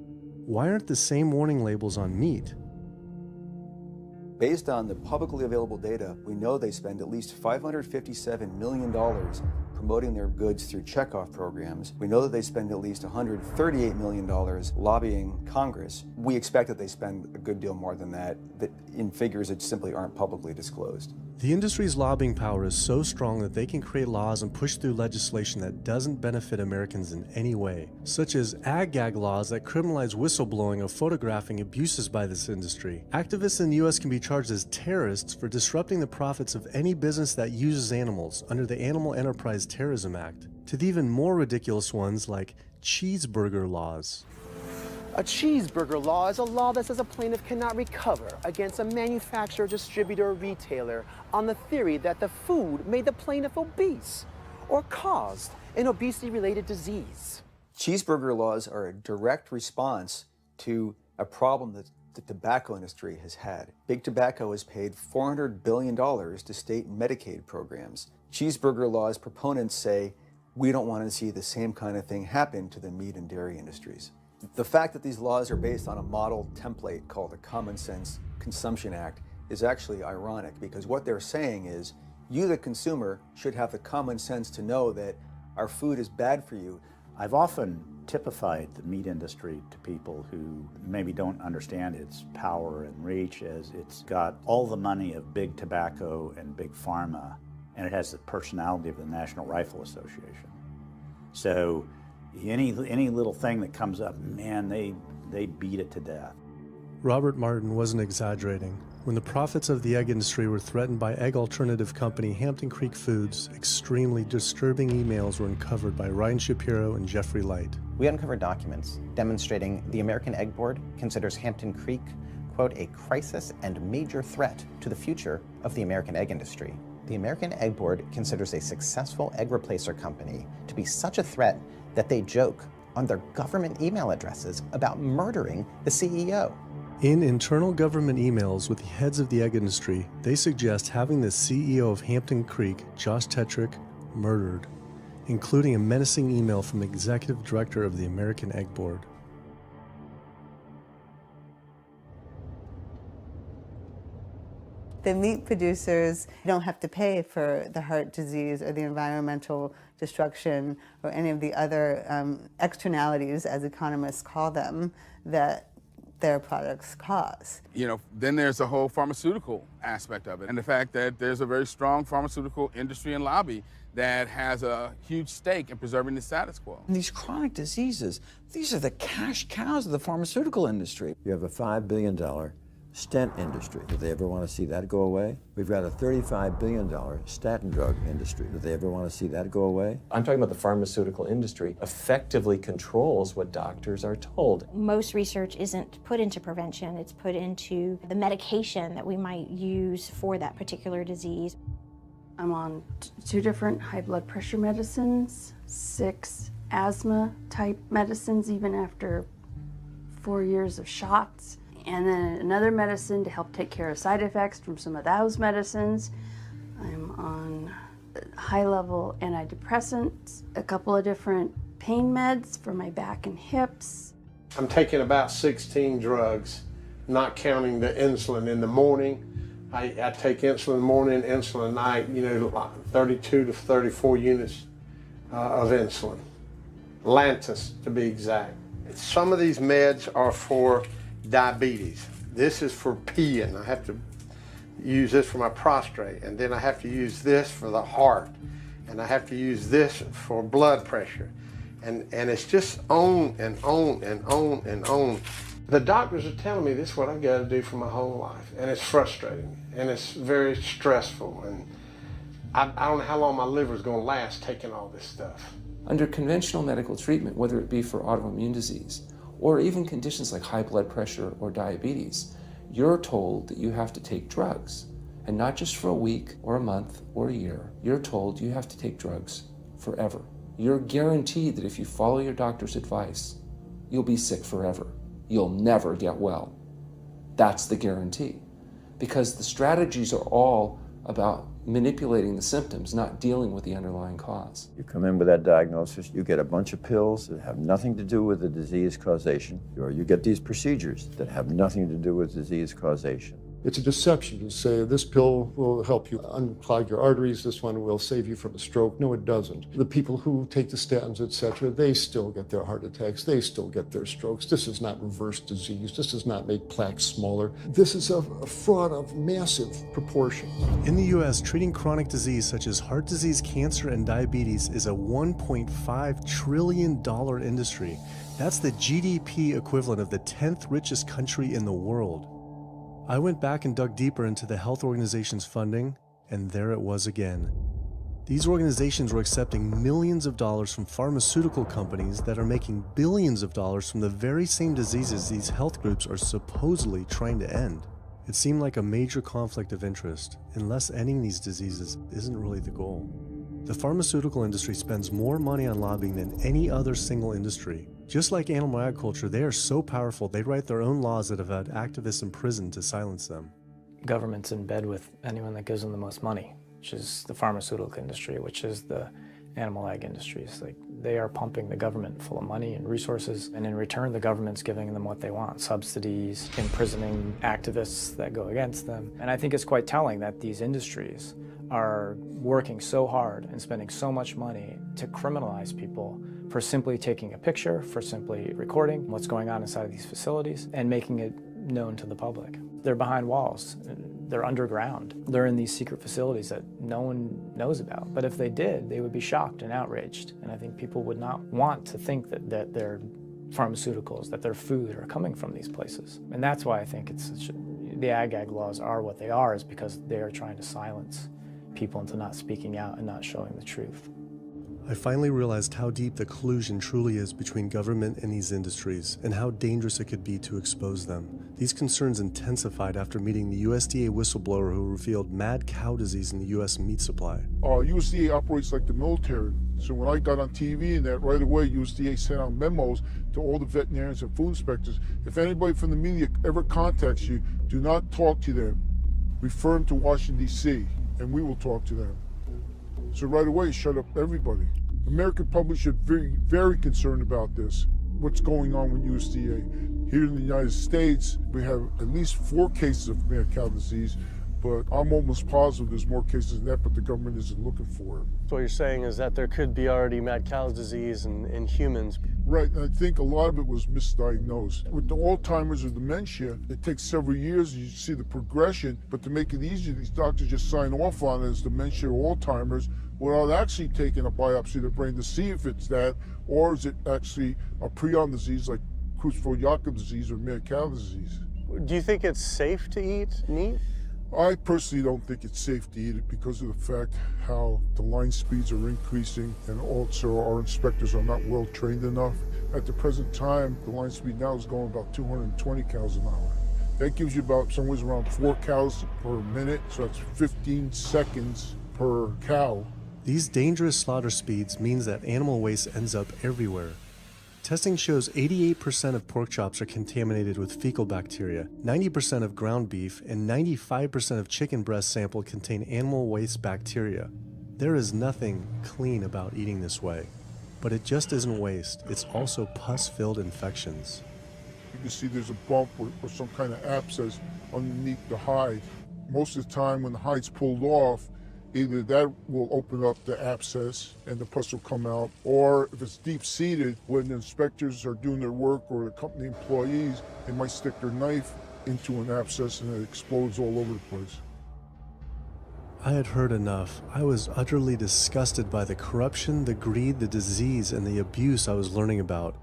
why aren't the same warning labels on meat? Based on the publicly available data, we know they spend at least $557 million promoting their goods through checkoff programs. We know that they spend at least $138 million lobbying Congress. We expect that they spend a good deal more than that in figures that simply aren't publicly disclosed. The industry's lobbying power is so strong that they can create laws and push through legislation that doesn't benefit Americans in any way, such as ag-gag laws that criminalize whistleblowing or photographing abuses by this industry. Activists in the U.S. can be charged as terrorists for disrupting the profits of any business that uses animals under the Animal Enterprise Terrorism Act, to the even more ridiculous ones like cheeseburger laws. A cheeseburger law is a law that says a plaintiff cannot recover against a manufacturer, distributor, or retailer on the theory that the food made the plaintiff obese or caused an obesity-related disease. Cheeseburger laws are a direct response to a problem that the tobacco industry has had. Big Tobacco has paid $400 billion to state Medicaid programs. Cheeseburger laws proponents say, we don't want to see the same kind of thing happen to the meat and dairy industries. The fact that these laws are based on a model template called the Common Sense Consumption Act is actually ironic, because what they're saying is, you, the consumer, should have the common sense to know that our food is bad for you. I've often typified the meat industry to people who maybe don't understand its power and reach, as it's got all the money of big tobacco and big pharma, and it has the personality of the National Rifle Association. So any little thing that comes up, man, they beat it to death. Robert Martin wasn't exaggerating. When the profits of the egg industry were threatened by egg alternative company Hampton Creek Foods, extremely disturbing emails were uncovered by Ryan Shapiro and Jeffrey Light. We uncovered documents demonstrating the American Egg Board considers Hampton Creek, quote, a crisis and major threat to the future of the American egg industry. The American Egg Board considers a successful egg replacer company to be such a threat that they joke on their government email addresses about murdering the CEO. In internal government emails with the heads of the egg industry, they suggest having the CEO of Hampton Creek, Josh Tetrick, murdered, including a menacing email from the executive director of the American Egg Board. The meat producers don't have to pay for the heart disease or the environmental destruction or any of the other externalities, as economists call them, that their products cause. You know, then there's the whole pharmaceutical aspect of it, and the fact that there's a very strong pharmaceutical industry and lobby that has a huge stake in preserving the status quo. And these chronic diseases, these are the cash cows of the pharmaceutical industry. You have a $5 billion Stent industry. Do they ever want to see that go away? We've got a $35 billion statin drug industry. Do they ever want to see that go away? I'm talking about the pharmaceutical industry effectively controls what doctors are told. Most research isn't put into prevention, it's put into the medication that we might use for that particular disease. I'm on 2 different high blood pressure medicines, 6 asthma type medicines even after 4 years of shots, and then another medicine to help take care of side effects from some of those medicines. I'm on high-level antidepressants, a couple of different pain meds for my back and hips. I'm taking about 16 drugs, not counting the insulin in the morning. I take insulin in the morning, insulin at night, you know, 32 to 34 units of insulin. Lantus, to be exact. Some of these meds are for diabetes. This is for peeing. I have to use this for my prostate, and then I have to use this for the heart, and I have to use this for blood pressure. And it's just on and on and on and on. The doctors are telling me this is what I've got to do for my whole life, and it's frustrating, and it's very stressful, and I don't know how long my liver is going to last taking all this stuff. Under conventional medical treatment, whether it be for autoimmune disease, or even conditions like high blood pressure or diabetes, you're told that you have to take drugs. And not just for a week or a month or a year. You're told you have to take drugs forever. You're guaranteed that if you follow your doctor's advice, you'll be sick forever. You'll never get well. That's the guarantee. Because the strategies are all about manipulating the symptoms, not dealing with the underlying cause. You come in with that diagnosis, you get a bunch of pills that have nothing to do with the disease causation, or you get these procedures that have nothing to do with disease causation. It's a deception to say this pill will help you unclog your arteries, this one will save you from a stroke. No, it doesn't. The people who take the statins, etc., they still get their heart attacks, they still get their strokes. This does not reverse disease. This does not make plaques smaller. This is a fraud of massive proportions. In the U.S., treating chronic disease such as heart disease, cancer, and diabetes is a $1.5 trillion industry. That's the GDP equivalent of the 10th richest country in the world. I went back and dug deeper into the health organization's funding, and there it was again. These organizations were accepting millions of dollars from pharmaceutical companies that are making billions of dollars from the very same diseases these health groups are supposedly trying to end. It seemed like a major conflict of interest, unless ending these diseases isn't really the goal. The pharmaceutical industry spends more money on lobbying than any other single industry. Just like animal agriculture, they are so powerful they write their own laws that have had activists imprisoned to silence them. Government's in bed with anyone that gives them the most money, which is the pharmaceutical industry, which is the animal ag industries. Like, they are pumping the government full of money and resources, and in return the government's giving them what they want: subsidies, imprisoning activists that go against them. And I think it's quite telling that these industries are working so hard and spending so much money to criminalize people for simply taking a picture, for simply recording what's going on inside of these facilities and making it known to the public. They're behind walls, they're underground, they're in these secret facilities that no one knows about. But if they did, they would be shocked and outraged. And I think people would not want to think that their pharmaceuticals, that their food are coming from these places. And that's why I think the ag laws are what they are, is because they are trying to silence people into not speaking out and not showing the truth. I finally realized how deep the collusion truly is between government and these industries, and how dangerous it could be to expose them. These concerns intensified after meeting the USDA whistleblower who revealed mad cow disease in the U.S. meat supply. USDA operates like the military. So when I got on TV and that, right away USDA sent out memos to all the veterinarians and food inspectors. If anybody from the media ever contacts you, do not talk to them. Refer them to Washington, D.C., and we will talk to them. So right away, shut up everybody. American public should be very concerned about this, what's going on with USDA. Here in the United States, we have at least 4 cases of mad cow disease, but I'm almost positive there's more cases than that, but the government isn't looking for it. So what you're saying is that there could be already mad cow disease in humans. Right, and I think a lot of it was misdiagnosed. With the Alzheimer's or dementia, it takes several years, you see the progression, but to make it easier, these doctors just sign off on it as dementia or Alzheimer's without actually taking a biopsy of the brain to see if it's that, or is it actually a prion disease like Creutzfeldt-Jakob disease or mad cow disease. Do you think it's safe to eat meat? I personally don't think it's safe to eat it because of the fact how the line speeds are increasing and also our inspectors are not well trained enough. At the present time, the line speed now is going about 220 cows an hour. That gives you about somewhere around 4 cows per minute, so that's 15 seconds per cow. These dangerous slaughter speeds means that animal waste ends up everywhere. Testing shows 88% of pork chops are contaminated with fecal bacteria, 90% of ground beef, and 95% of chicken breast sample contain animal waste bacteria. There is nothing clean about eating this way. But it just isn't waste, it's also pus-filled infections. You can see there's a bump or some kind of abscess underneath the hide. Most of the time when the hide's pulled off, either that will open up the abscess and the pus will come out, or if it's deep-seated, when the inspectors are doing their work or the company employees, they might stick their knife into an abscess and it explodes all over the place. I had heard enough. I was utterly disgusted by the corruption, the greed, the disease, and the abuse I was learning about.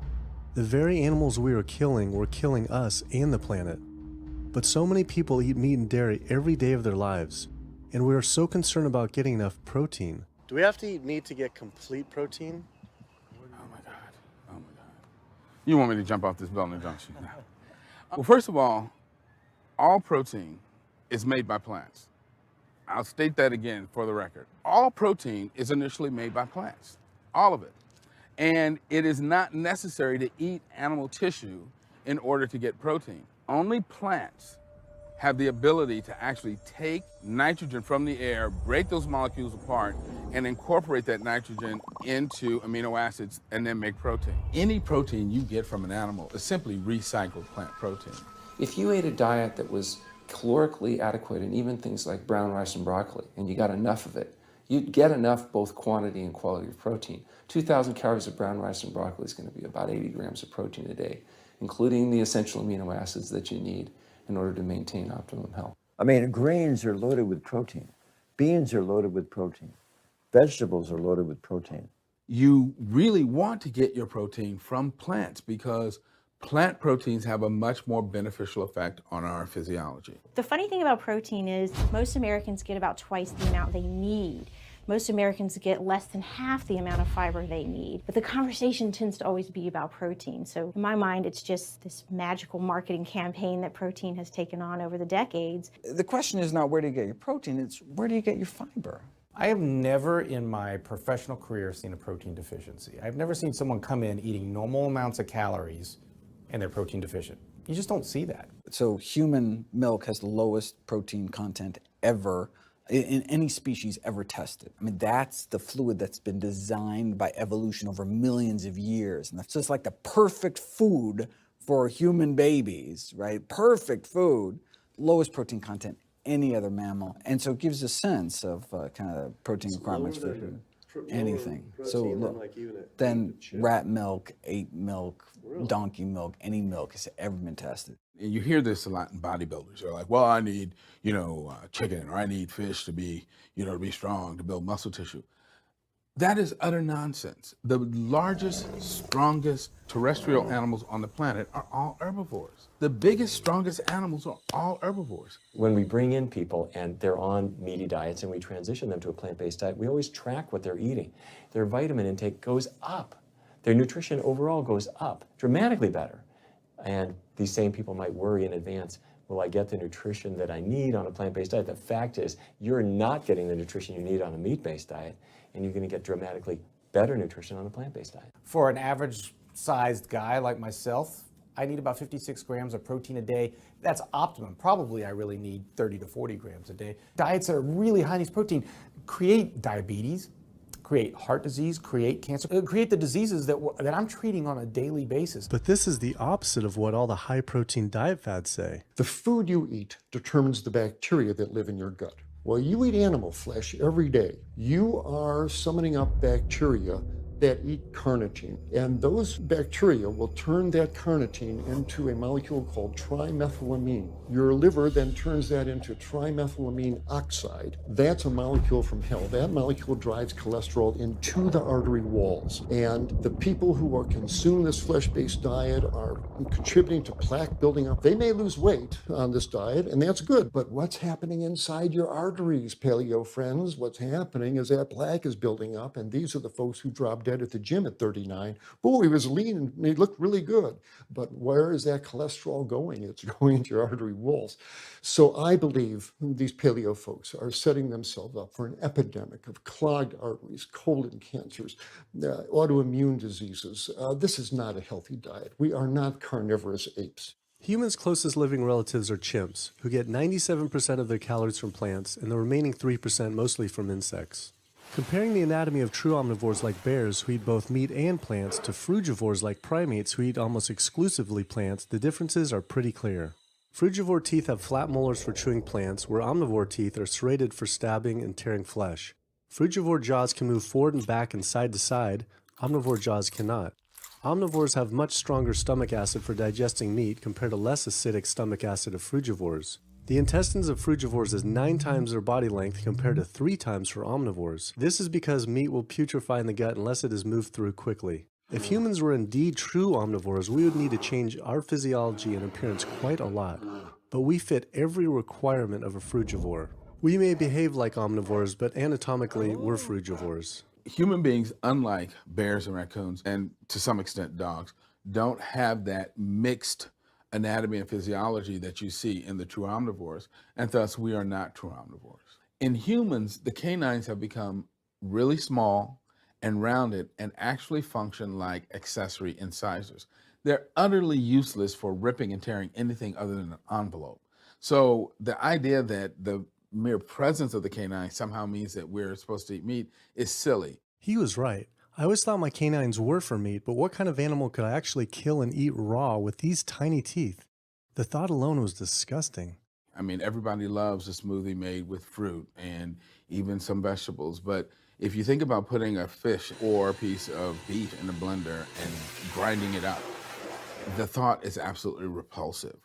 The very animals we were killing us and the planet. But so many people eat meat and dairy every day of their lives, and we are so concerned about getting enough protein. Do we have to eat meat to get complete protein? Oh my God. You want me to jump off this belt and junction now? Well, first of all protein is made by plants. I'll state that again for the record. All protein is initially made by plants, all of it. And it is not necessary to eat animal tissue in order to get protein. Only plants have the ability to actually take nitrogen from the air, break those molecules apart, and incorporate that nitrogen into amino acids and then make protein. Any protein you get from an animal is simply recycled plant protein. If you ate a diet that was calorically adequate, and even things like brown rice and broccoli, and you got enough of it, you'd get enough both quantity and quality of protein. 2,000 calories of brown rice and broccoli is going to be about 80 grams of protein a day, including the essential amino acids that you need in order to maintain optimum health. I mean, grains are loaded with protein. Beans are loaded with protein. Vegetables are loaded with protein. You really want to get your protein from plants because plant proteins have a much more beneficial effect on our physiology. The funny thing about protein is most Americans get about twice the amount they need. Most Americans get less than half the amount of fiber they need. But the conversation tends to always be about protein. So in my mind, it's just this magical marketing campaign that protein has taken on over the decades. The question is not where do you get your protein, it's where do you get your fiber? I have never in my professional career seen a protein deficiency. I've never seen someone come in eating normal amounts of calories and they're protein deficient. You just don't see that. So human milk has the lowest protein content ever in any species ever tested. I mean, that's the fluid that's been designed by evolution over millions of years. And that's just like the perfect food for human babies, right? Perfect food, lowest protein content any other mammal. And so it gives a sense of kind of protein requirements for anything. So then rat milk, ape milk, donkey milk, any milk has ever been tested. And you hear this a lot in bodybuilders. They're like, well, I need, chicken, or I need fish to be, to be strong, to build muscle tissue. That is utter nonsense. The largest, strongest terrestrial animals on the planet are all herbivores. The biggest, strongest animals are all herbivores. When we bring in people and they're on meaty diets and we transition them to a plant-based diet, we always track what they're eating. Their vitamin intake goes up. Their nutrition overall goes up, dramatically better. And these same people might worry in advance, will I get the nutrition that I need on a plant-based diet? The fact is, you're not getting the nutrition you need on a meat-based diet, and you're going to get dramatically better nutrition on a plant-based diet. For an average-sized guy like myself, I need about 56 grams of protein a day. That's optimum. Probably I really need 30 to 40 grams a day. Diets that are really high in these protein create diabetes, create heart disease, create cancer, create the diseases that I'm treating on a daily basis. But this is the opposite of what all the high-protein diet fads say. The food you eat determines the bacteria that live in your gut. Well, you eat animal flesh every day. You are summoning up bacteria that eat carnitine. And those bacteria will turn that carnitine into a molecule called trimethylamine. Your liver then turns that into trimethylamine oxide. That's a molecule from hell. That molecule drives cholesterol into the artery walls. And the people who are consuming this flesh-based diet are contributing to plaque building up. They may lose weight on this diet, and that's good. But what's happening inside your arteries, paleo friends? What's happening is that plaque is building up, and these are the folks who dropped dead at the gym at 39. Oh, he was lean and he looked really good. But where is that cholesterol going? It's going into your artery walls. So I believe these paleo folks are setting themselves up for an epidemic of clogged arteries, colon cancers, autoimmune diseases. This is not a healthy diet. We are not carnivorous apes. Humans' closest living relatives are chimps, who get 97% of their calories from plants and the remaining 3% mostly from insects. Comparing the anatomy of true omnivores like bears, who eat both meat and plants, to frugivores like primates, who eat almost exclusively plants, the differences are pretty clear. Frugivore teeth have flat molars for chewing plants, where omnivore teeth are serrated for stabbing and tearing flesh. Frugivore jaws can move forward and back and side to side. Omnivore jaws cannot. Omnivores have much stronger stomach acid for digesting meat compared to less acidic stomach acid of frugivores. The intestines of frugivores is 9 times their body length compared to 3 times for omnivores. This is because meat will putrefy in the gut unless it is moved through quickly. If humans were indeed true omnivores, we would need to change our physiology and appearance quite a lot. But we fit every requirement of a frugivore. We may behave like omnivores, but anatomically, we're frugivores. Human beings, unlike bears and raccoons, and to some extent dogs, don't have that mixed anatomy and physiology that you see in the true omnivores, and thus we are not true omnivores. In humans, the canines have become really small and rounded and actually function like accessory incisors. They're utterly useless for ripping and tearing anything other than an envelope. So the idea that the mere presence of the canine somehow means that we're supposed to eat meat is silly. He was right. I always thought my canines were for meat, but what kind of animal could I actually kill and eat raw with these tiny teeth? The thought alone was disgusting. I mean, everybody loves a smoothie made with fruit and even some vegetables, but if you think about putting a fish or a piece of beef in a blender and grinding it up, the thought is absolutely repulsive.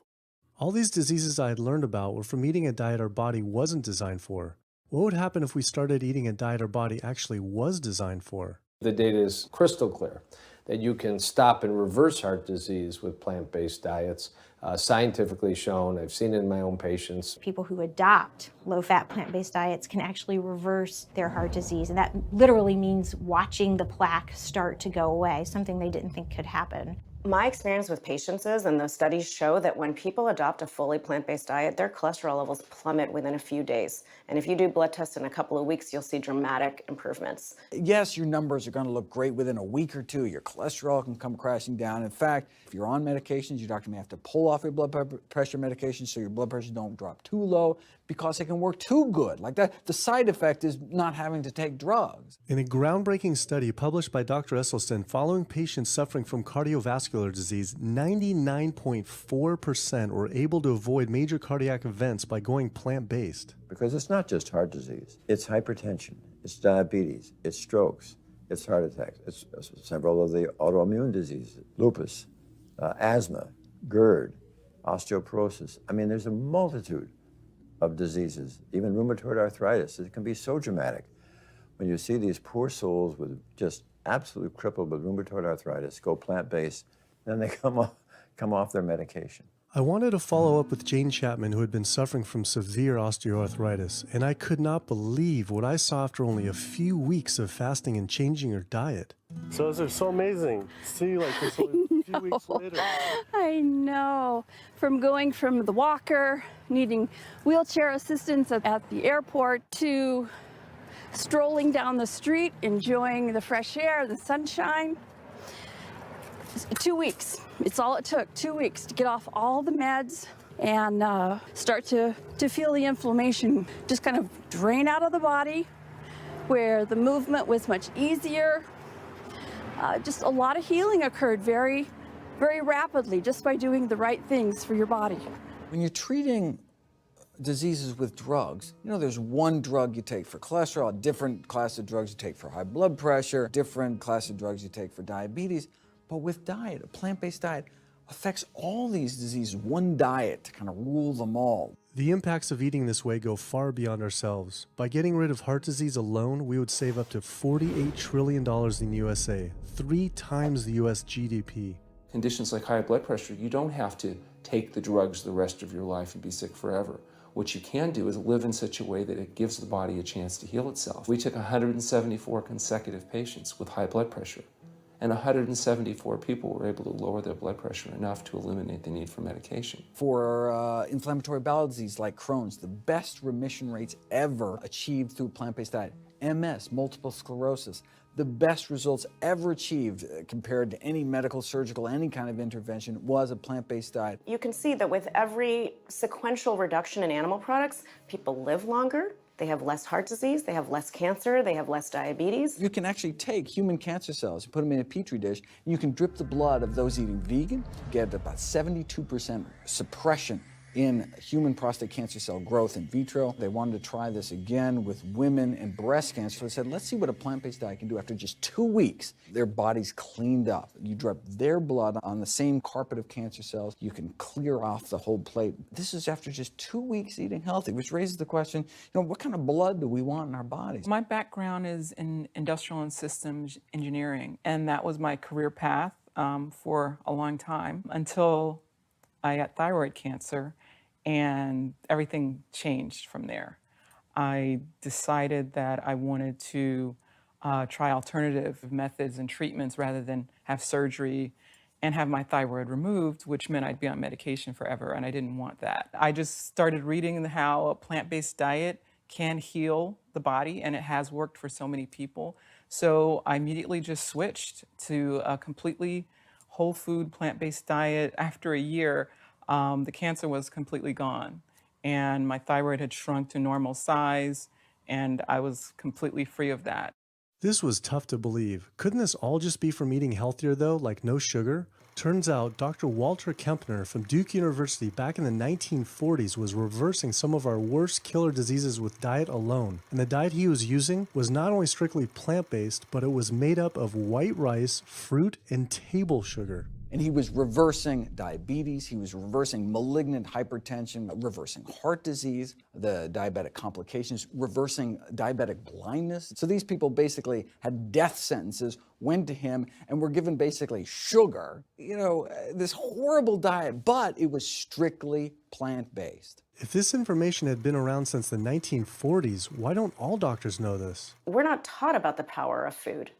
All these diseases I had learned about were from eating a diet our body wasn't designed for. What would happen if we started eating a diet our body actually was designed for? The data is crystal clear that you can stop and reverse heart disease with plant-based diets, scientifically shown. I've seen it in my own patients. People who adopt low-fat plant-based diets can actually reverse their heart disease, and that literally means watching the plaque start to go away, something they didn't think could happen. My experience with patients is, and the studies show, that when people adopt a fully plant-based diet, their cholesterol levels plummet within a few days. And if you do blood tests in a couple of weeks, you'll see dramatic improvements. Yes, your numbers are going to look great within a week or two. Your cholesterol can come crashing down. In fact, if you're on medications, your doctor may have to pull off your blood pressure medications so your blood pressure don't drop too low because it can work too good. Like that, the side effect is not having to take drugs. In a groundbreaking study published by Dr. Esselstyn following patients suffering from cardiovascular disease, 99.4% were able to avoid major cardiac events by going plant-based. Because it's not just heart disease. It's hypertension, it's diabetes, it's strokes, it's heart attacks, it's several of the autoimmune diseases, lupus, asthma, GERD, osteoporosis. I mean, there's a multitude of diseases, even rheumatoid arthritis. It can be so dramatic when you see these poor souls with just absolutely crippled with rheumatoid arthritis go plant-based, then they come off their medication. I wanted to follow up with Jane Chapman, who had been suffering from severe osteoarthritis, and I could not believe what I saw after only a few weeks of fasting and changing her diet. So it's so amazing to see like this only a few weeks later. I know. From going from the walker, needing wheelchair assistance at the airport, to strolling down the street, enjoying the fresh air, the sunshine. 2 weeks. It's all it took, 2 weeks to get off all the meds and start to feel the inflammation just kind of drain out of the body, where the movement was much easier. Just a lot of healing occurred very, very rapidly just by doing the right things for your body. When you're treating diseases with drugs, you know, there's one drug you take for cholesterol, a different class of drugs you take for high blood pressure, different class of drugs you take for diabetes. But with diet, a plant-based diet affects all these diseases, one diet to kind of rule them all. The impacts of eating this way go far beyond ourselves. By getting rid of heart disease alone, we would save up to $48 trillion in the USA, 3 times the US GDP. Conditions like high blood pressure, you don't have to take the drugs the rest of your life and be sick forever. What you can do is live in such a way that it gives the body a chance to heal itself. We took 174 consecutive patients with high blood pressure, and 174 people were able to lower their blood pressure enough to eliminate the need for medication. For inflammatory bowel disease like Crohn's, the best remission rates ever achieved through a plant-based diet. MS, multiple sclerosis, the best results ever achieved compared to any medical, surgical, any kind of intervention was a plant-based diet. You can see that with every sequential reduction in animal products, people live longer, they have less heart disease, they have less cancer, they have less diabetes. You can actually take human cancer cells, put them in a petri dish, and you can drip the blood of those eating vegan, get about 72% suppression in human prostate cancer cell growth in vitro. They wanted to try this again with women and breast cancer. So they said, let's see what a plant-based diet can do. After just 2 weeks, their bodies cleaned up. You drop their blood on the same carpet of cancer cells. You can clear off the whole plate. This is after just 2 weeks eating healthy, which raises the question, you know, what kind of blood do we want in our bodies? My background is in industrial and systems engineering, and that was my career path for a long time until I got thyroid cancer, and everything changed from there. I decided that I wanted to try alternative methods and treatments rather than have surgery and have my thyroid removed, which meant I'd be on medication forever, and I didn't want that. I just started reading how a plant-based diet can heal the body, and it has worked for so many people. So I immediately just switched to a completely whole food plant-based diet. After a year, the cancer was completely gone, and my thyroid had shrunk to normal size, and I was completely free of that. This was tough to believe. Couldn't this all just be from eating healthier though, like no sugar? Turns out Dr. Walter Kempner from Duke University back in the 1940s was reversing some of our worst killer diseases with diet alone. And the diet he was using was not only strictly plant-based, but it was made up of white rice, fruit, and table sugar. And he was reversing diabetes, he was reversing malignant hypertension, reversing heart disease, the diabetic complications, reversing diabetic blindness. So these people basically had death sentences, went to him, and were given basically sugar, you know, this horrible diet, but it was strictly plant-based. If this information had been around since the 1940s, why don't all doctors know this? We're not taught about the power of food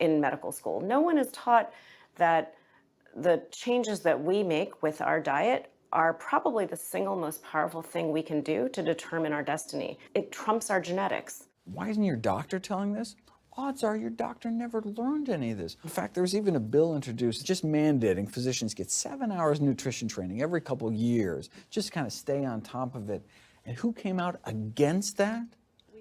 in medical school. No one is taught that the changes that we make with our diet are probably the single most powerful thing we can do to determine our destiny. It trumps our genetics. Why isn't your doctor telling this? Odds are your doctor never learned any of this. In fact, there was even a bill introduced just mandating physicians get 7 hours nutrition training every couple of years, just to kind of stay on top of it. And who came out against that?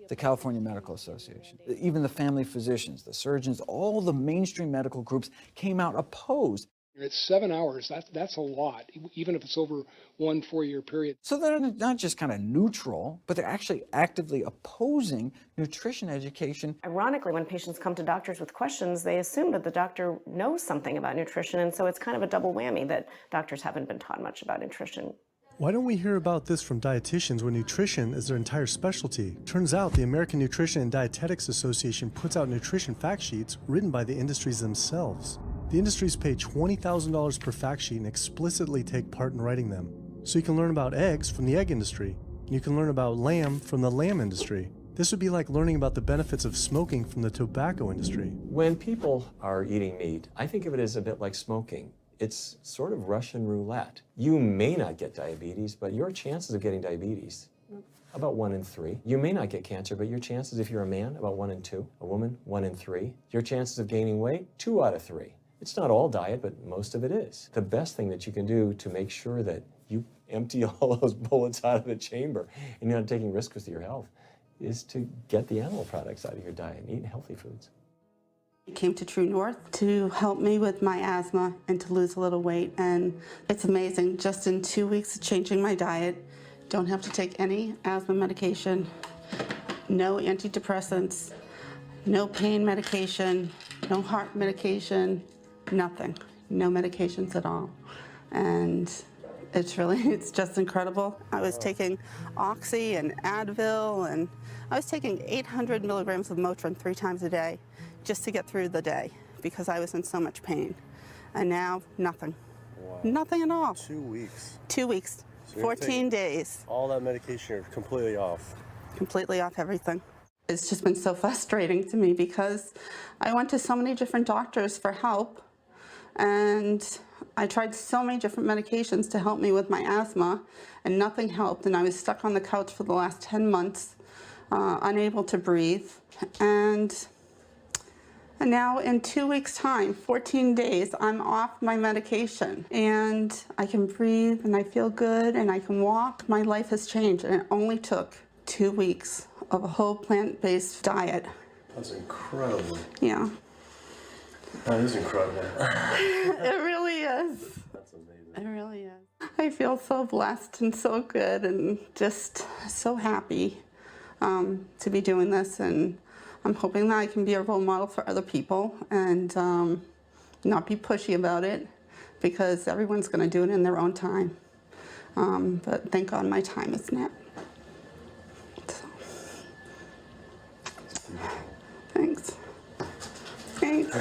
The California Medical Association. Even the family physicians, the surgeons, all the mainstream medical groups came out opposed. It's 7 hours, that's a lot, even if it's over 1 4-year period. So they're not just kind of neutral, but they're actually actively opposing nutrition education. Ironically, when patients come to doctors with questions, they assume that the doctor knows something about nutrition, and so it's kind of a double whammy that doctors haven't been taught much about nutrition. Why don't we hear about this from dietitians when nutrition is their entire specialty? Turns out the American Nutrition and Dietetics Association puts out nutrition fact sheets written by the industries themselves. The industries pay $20,000 per fact sheet and explicitly take part in writing them. So you can learn about eggs from the egg industry, and you can learn about lamb from the lamb industry. This would be like learning about the benefits of smoking from the tobacco industry. When people are eating meat, I think of it as a bit like smoking. It's sort of Russian roulette. You may not get diabetes, but your chances of getting diabetes, about 1 in 3. You may not get cancer, but your chances, if you're a man, about 1 in 2. A woman, 1 in 3. Your chances of gaining weight, 2 out of 3. It's not all diet, but most of it is. The best thing that you can do to make sure that you empty all those bullets out of the chamber and you're not taking risks with your health is to get the animal products out of your diet and eat healthy foods. I came to True North to help me with my asthma and to lose a little weight, and it's amazing. Just in 2 weeks of changing my diet Don't have to take any asthma medication, no antidepressants, no pain medication, no heart medication, nothing. No medications at all. And it's just incredible. I was taking Oxy and Advil, and I was taking 800 milligrams of Motrin 3 times a day just to get through the day because I was in so much pain. And now, nothing. Wow. Nothing at all. 2 weeks. 2 weeks, So 14 days. All that medication, you're completely off. Completely off everything. It's just been so frustrating to me because I went to so many different doctors for help, and I tried so many different medications to help me with my asthma, and nothing helped, and I was stuck on the couch for the last 10 months, unable to breathe. And now in 2 weeks' time, 14 days, I'm off my medication, and I can breathe, and I feel good, and I can walk. My life has changed, and it only took 2 weeks of a whole plant-based diet. That's incredible. Yeah. That is incredible. It really is. That's amazing. It really is. I feel so blessed and so good and just so happy to be doing this, and I'm hoping that I can be a role model for other people and not be pushy about it, because everyone's going to do it in their own time. But thank God my time is now. So. Thanks. Thanks.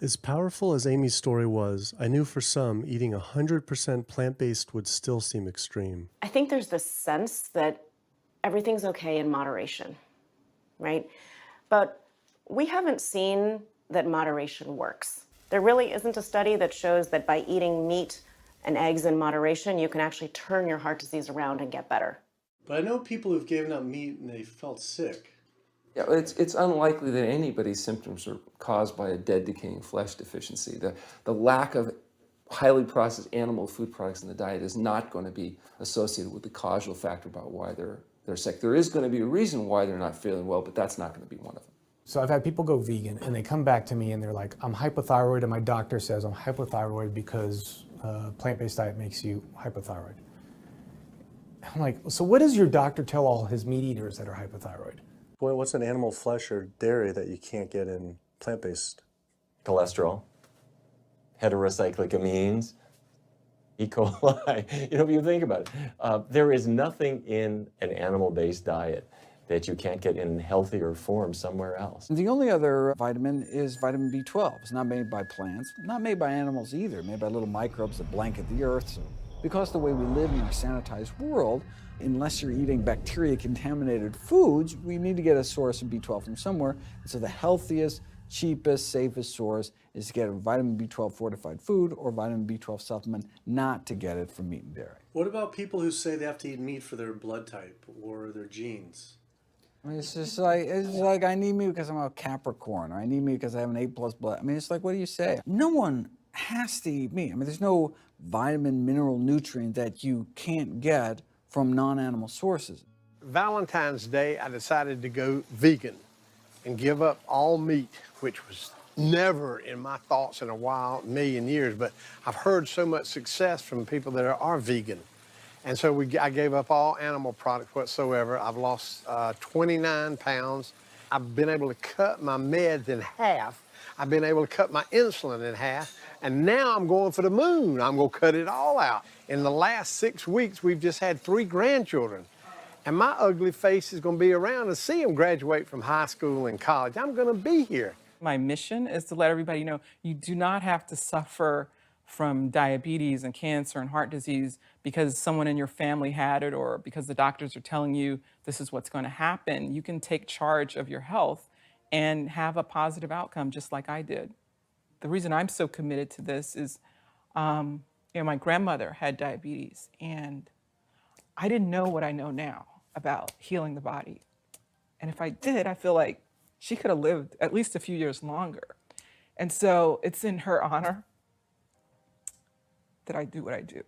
As powerful as Amy's story was, I knew for some, eating 100% plant-based would still seem extreme. I think there's this sense that everything's okay in moderation, right? But we haven't seen that moderation works. There really isn't a study that shows that by eating meat and eggs in moderation, you can actually turn your heart disease around and get better. But I know people who've given up meat and they felt sick. Yeah, it's unlikely that anybody's symptoms are caused by a dead, decaying flesh deficiency. The lack of highly processed animal food products in the diet is not going to be associated with the causal factor about why they're sick. There is going to be a reason why they're not feeling well, but that's not going to be one of them. So I've had people go vegan and they come back to me and they're like, I'm hypothyroid, and my doctor says I'm hypothyroid because plant-based diet makes you hypothyroid. I'm like, so what does your doctor tell all his meat eaters that are hypothyroid? Well, what's an animal flesh or dairy that you can't get in plant-based? Cholesterol, heterocyclic amines, E. coli. If you think about it, there is nothing in an animal-based diet that you can't get in healthier form somewhere else. The only other vitamin is vitamin B12. It's not made by plants, not made by animals either, made by little microbes that blanket the earth. So because the way we live in our sanitized world, unless you're eating bacteria-contaminated foods, we need to get a source of B12 from somewhere. And so the healthiest, cheapest, safest source is to get a vitamin B12 fortified food or vitamin B12 supplement, not to get it from meat and dairy. What about people who say they have to eat meat for their blood type or their genes? I mean, it's like I need meat because I'm a Capricorn, or I need meat because I have an A+ blood. I mean, it's like, what do you say? No one has to eat meat. I mean, there's no vitamin, mineral, nutrient that you can't get from non-animal sources. Valentine's Day, I decided to go vegan and give up all meat, which was never in my thoughts in a million years, but I've heard so much success from people that are vegan. And so I gave up all animal products whatsoever. I've lost 29 pounds. I've been able to cut my meds in half. I've been able to cut my insulin in half. And now I'm going for the moon. I'm going to cut it all out. In the last 6 weeks, we've just had 3 grandchildren. And my ugly face is going to be around to see them graduate from high school and college. I'm going to be here. My mission is to let everybody know you do not have to suffer from diabetes and cancer and heart disease because someone in your family had it or because the doctors are telling you this is what's going to happen. You can take charge of your health and have a positive outcome just like I did. The reason I'm so committed to this is, my grandmother had diabetes, and I didn't know what I know now about healing the body. And if I did, I feel like she could have lived at least a few years longer. And so it's in her honor that I do what I do.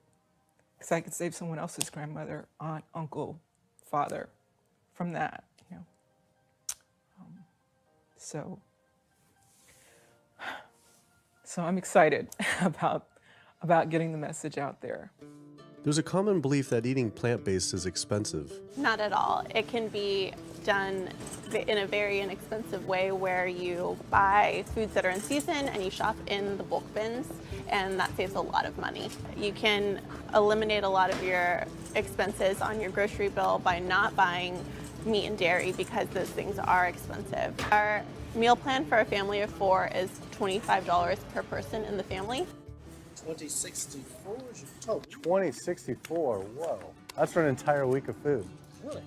Because I could save someone else's grandmother, aunt, uncle, father from that, So I'm excited about getting the message out there. There's a common belief that eating plant-based is expensive. Not at all. It can be done in a very inexpensive way where you buy foods that are in season and you shop in the bulk bins, and that saves a lot of money. You can eliminate a lot of your expenses on your grocery bill by not buying meat and dairy because those things are expensive. Our meal plan for a family of 4 is $25 per person in the family. 2064 is your total. 2064, whoa. That's for an entire week of food. Really?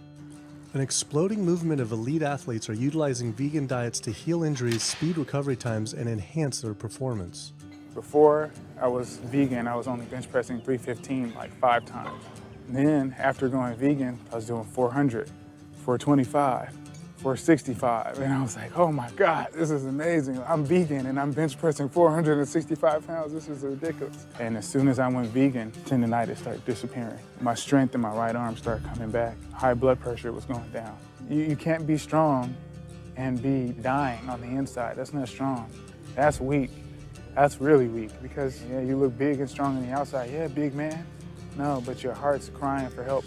An exploding movement of elite athletes are utilizing vegan diets to heal injuries, speed recovery times, and enhance their performance. Before I was vegan, I was only bench pressing 315 like 5 times. And then after going vegan, I was doing 400, 425, 465. And I was like, oh my God, this is amazing. I'm vegan and I'm bench pressing 465 pounds. This is ridiculous. And as soon as I went vegan, tendonitis started disappearing. My strength in my right arm started coming back. High blood pressure was going down. You can't be strong and be dying on the inside. That's not strong. That's weak. That's really weak because yeah, you look big and strong on the outside. Yeah, big man. No, but your heart's crying for help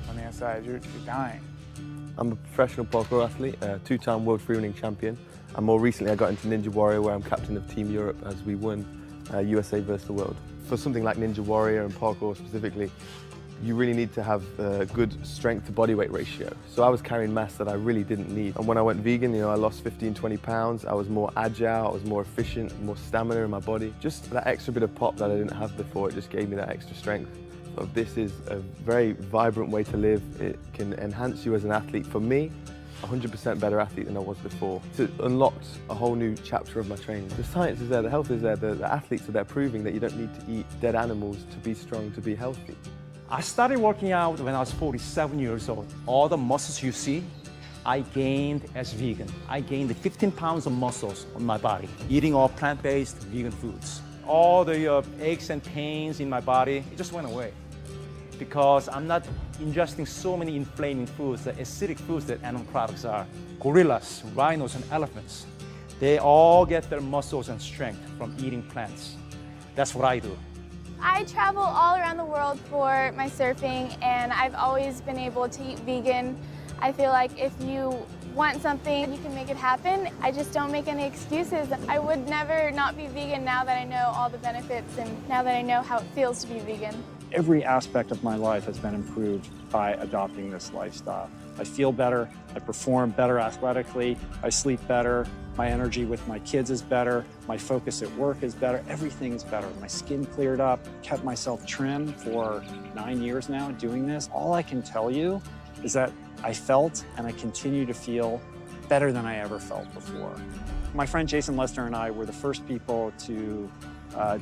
on the inside. You're dying. I'm a professional parkour athlete, a 2-time world freerunning champion, and more recently I got into Ninja Warrior where I'm captain of Team Europe as we won USA versus the world. For something like Ninja Warrior and parkour specifically, you really need to have a good strength to body weight ratio. So I was carrying mass that I really didn't need. And when I went vegan, I lost 15, 20 pounds. I was more agile, I was more efficient, more stamina in my body. Just that extra bit of pop that I didn't have before, it just gave me that extra strength. So this is a very vibrant way to live. It can enhance you as an athlete. For me, 100% better athlete than I was before. It unlocked a whole new chapter of my training. The science is there, the health is there, the athletes are there proving that you don't need to eat dead animals to be strong, to be healthy. I started working out when I was 47 years old. All the muscles you see, I gained as vegan. I gained 15 pounds of muscles on my body, eating all plant-based vegan foods. All the aches and pains in my body, it just went away. Because I'm not ingesting so many inflaming foods, the acidic foods that animal products are. Gorillas, rhinos, and elephants, they all get their muscles and strength from eating plants. That's what I do. I travel all around the world for my surfing, and I've always been able to eat vegan. I feel like if you want something, you can make it happen. I just don't make any excuses. I would never not be vegan now that I know all the benefits and now that I know how it feels to be vegan. Every aspect of my life has been improved by adopting this lifestyle. I feel better, I perform better athletically, I sleep better, my energy with my kids is better, my focus at work is better, everything is better. My skin cleared up, kept myself trim for 9 years now doing this. All I can tell you is that I felt and I continue to feel better than I ever felt before. My friend Jason Lester and I were the first people to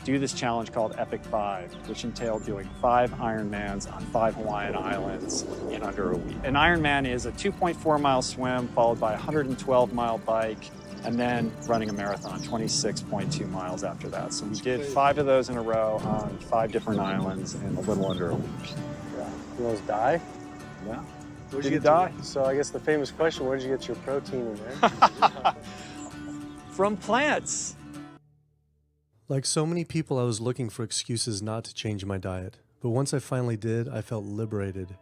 do this challenge called Epic 5, which entailed doing 5 Ironmans on 5 Hawaiian islands in under a week. An Ironman is a 2.4-mile swim followed by a 112-mile bike and then running a marathon, 26.2 miles after that. So we did 5 of those in a row on 5 different islands in a little under a week. Yeah. You almost die? Yeah. Where'd Did you you get die? So I guess the famous question, where did you get your protein in there? From plants. Like so many people, I was looking for excuses not to change my diet. But once I finally did, I felt liberated.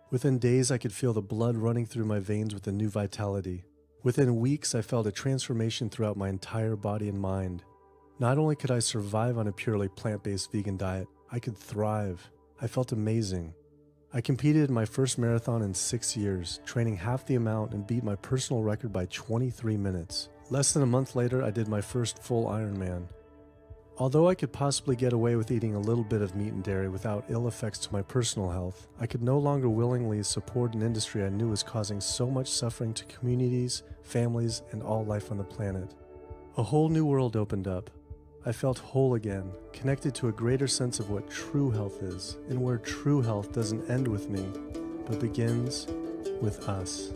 Within days, I could feel the blood running through my veins with a new vitality. Within weeks, I felt a transformation throughout my entire body and mind. Not only could I survive on a purely plant-based vegan diet, I could thrive. I felt amazing. I competed in my first marathon in 6 years, training half the amount and beat my personal record by 23 minutes. Less than a month later, I did my first full Ironman. Although I could possibly get away with eating a little bit of meat and dairy without ill effects to my personal health, I could no longer willingly support an industry I knew was causing so much suffering to communities, families, and all life on the planet. A whole new world opened up. I felt whole again, connected to a greater sense of what true health is, and where true health doesn't end with me, but begins with us.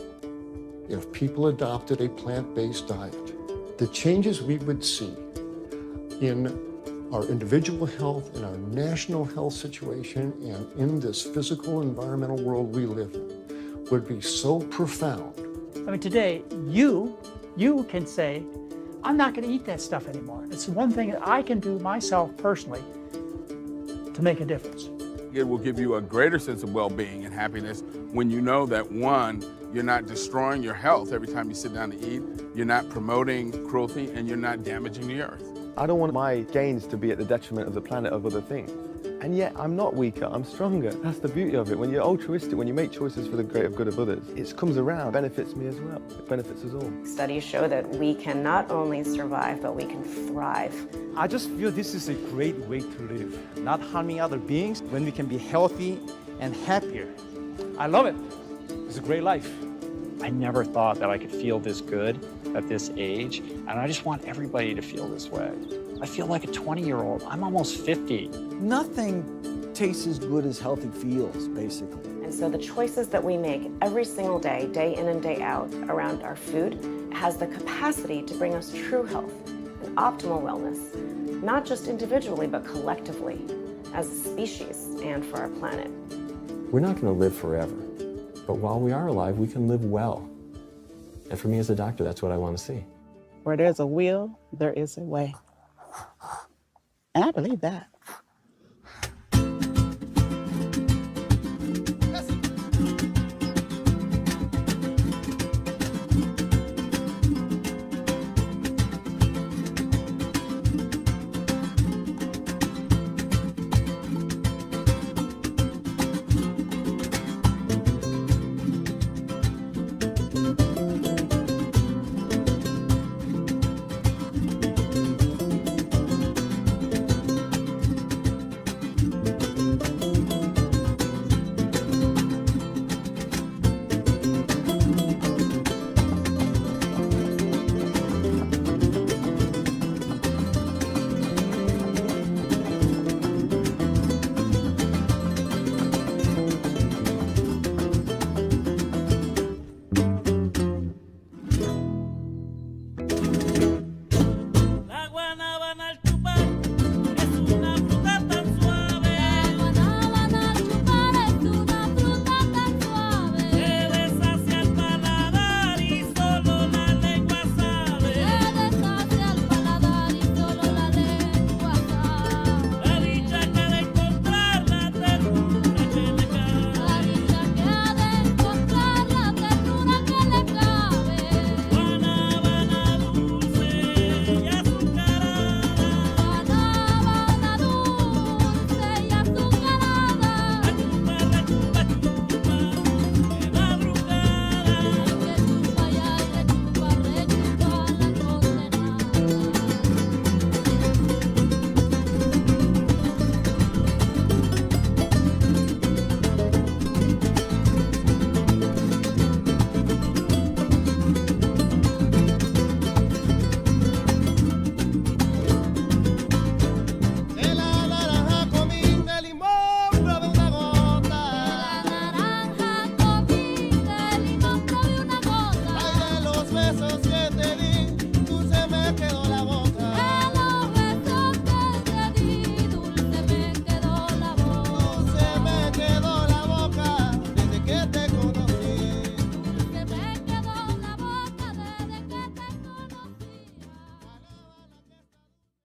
If people adopted a plant-based diet, the changes we would see in our individual health, in our national health situation, and in this physical environmental world we live in would be so profound. I mean, today, you can say, I'm not going to eat that stuff anymore. It's one thing that I can do myself personally to make a difference. It will give you a greater sense of well-being and happiness when you know that, one, you're not destroying your health every time you sit down to eat, you're not promoting cruelty, and you're not damaging the earth. I don't want my gains to be at the detriment of the planet of other things. And yet I'm not weaker, I'm stronger. That's the beauty of it. When you're altruistic, when you make choices for the greater good of others, it comes around, benefits me as well. It benefits us all. Studies show that we can not only survive, but we can thrive. I just feel this is a great way to live, not harming other beings when we can be healthy and happier. I love it. It's a great life. I never thought that I could feel this good at this age, and I just want everybody to feel this way. I feel like a 20-year-old. I'm almost 50. Nothing tastes as good as healthy feels, basically. And so the choices that we make every single day, day in and day out, around our food, has the capacity to bring us true health and optimal wellness, not just individually, but collectively, as a species and for our planet. We're not going to live forever, but while we are alive, we can live well. And for me as a doctor, that's what I want to see. Where there's a will, there is a way. And I believe that.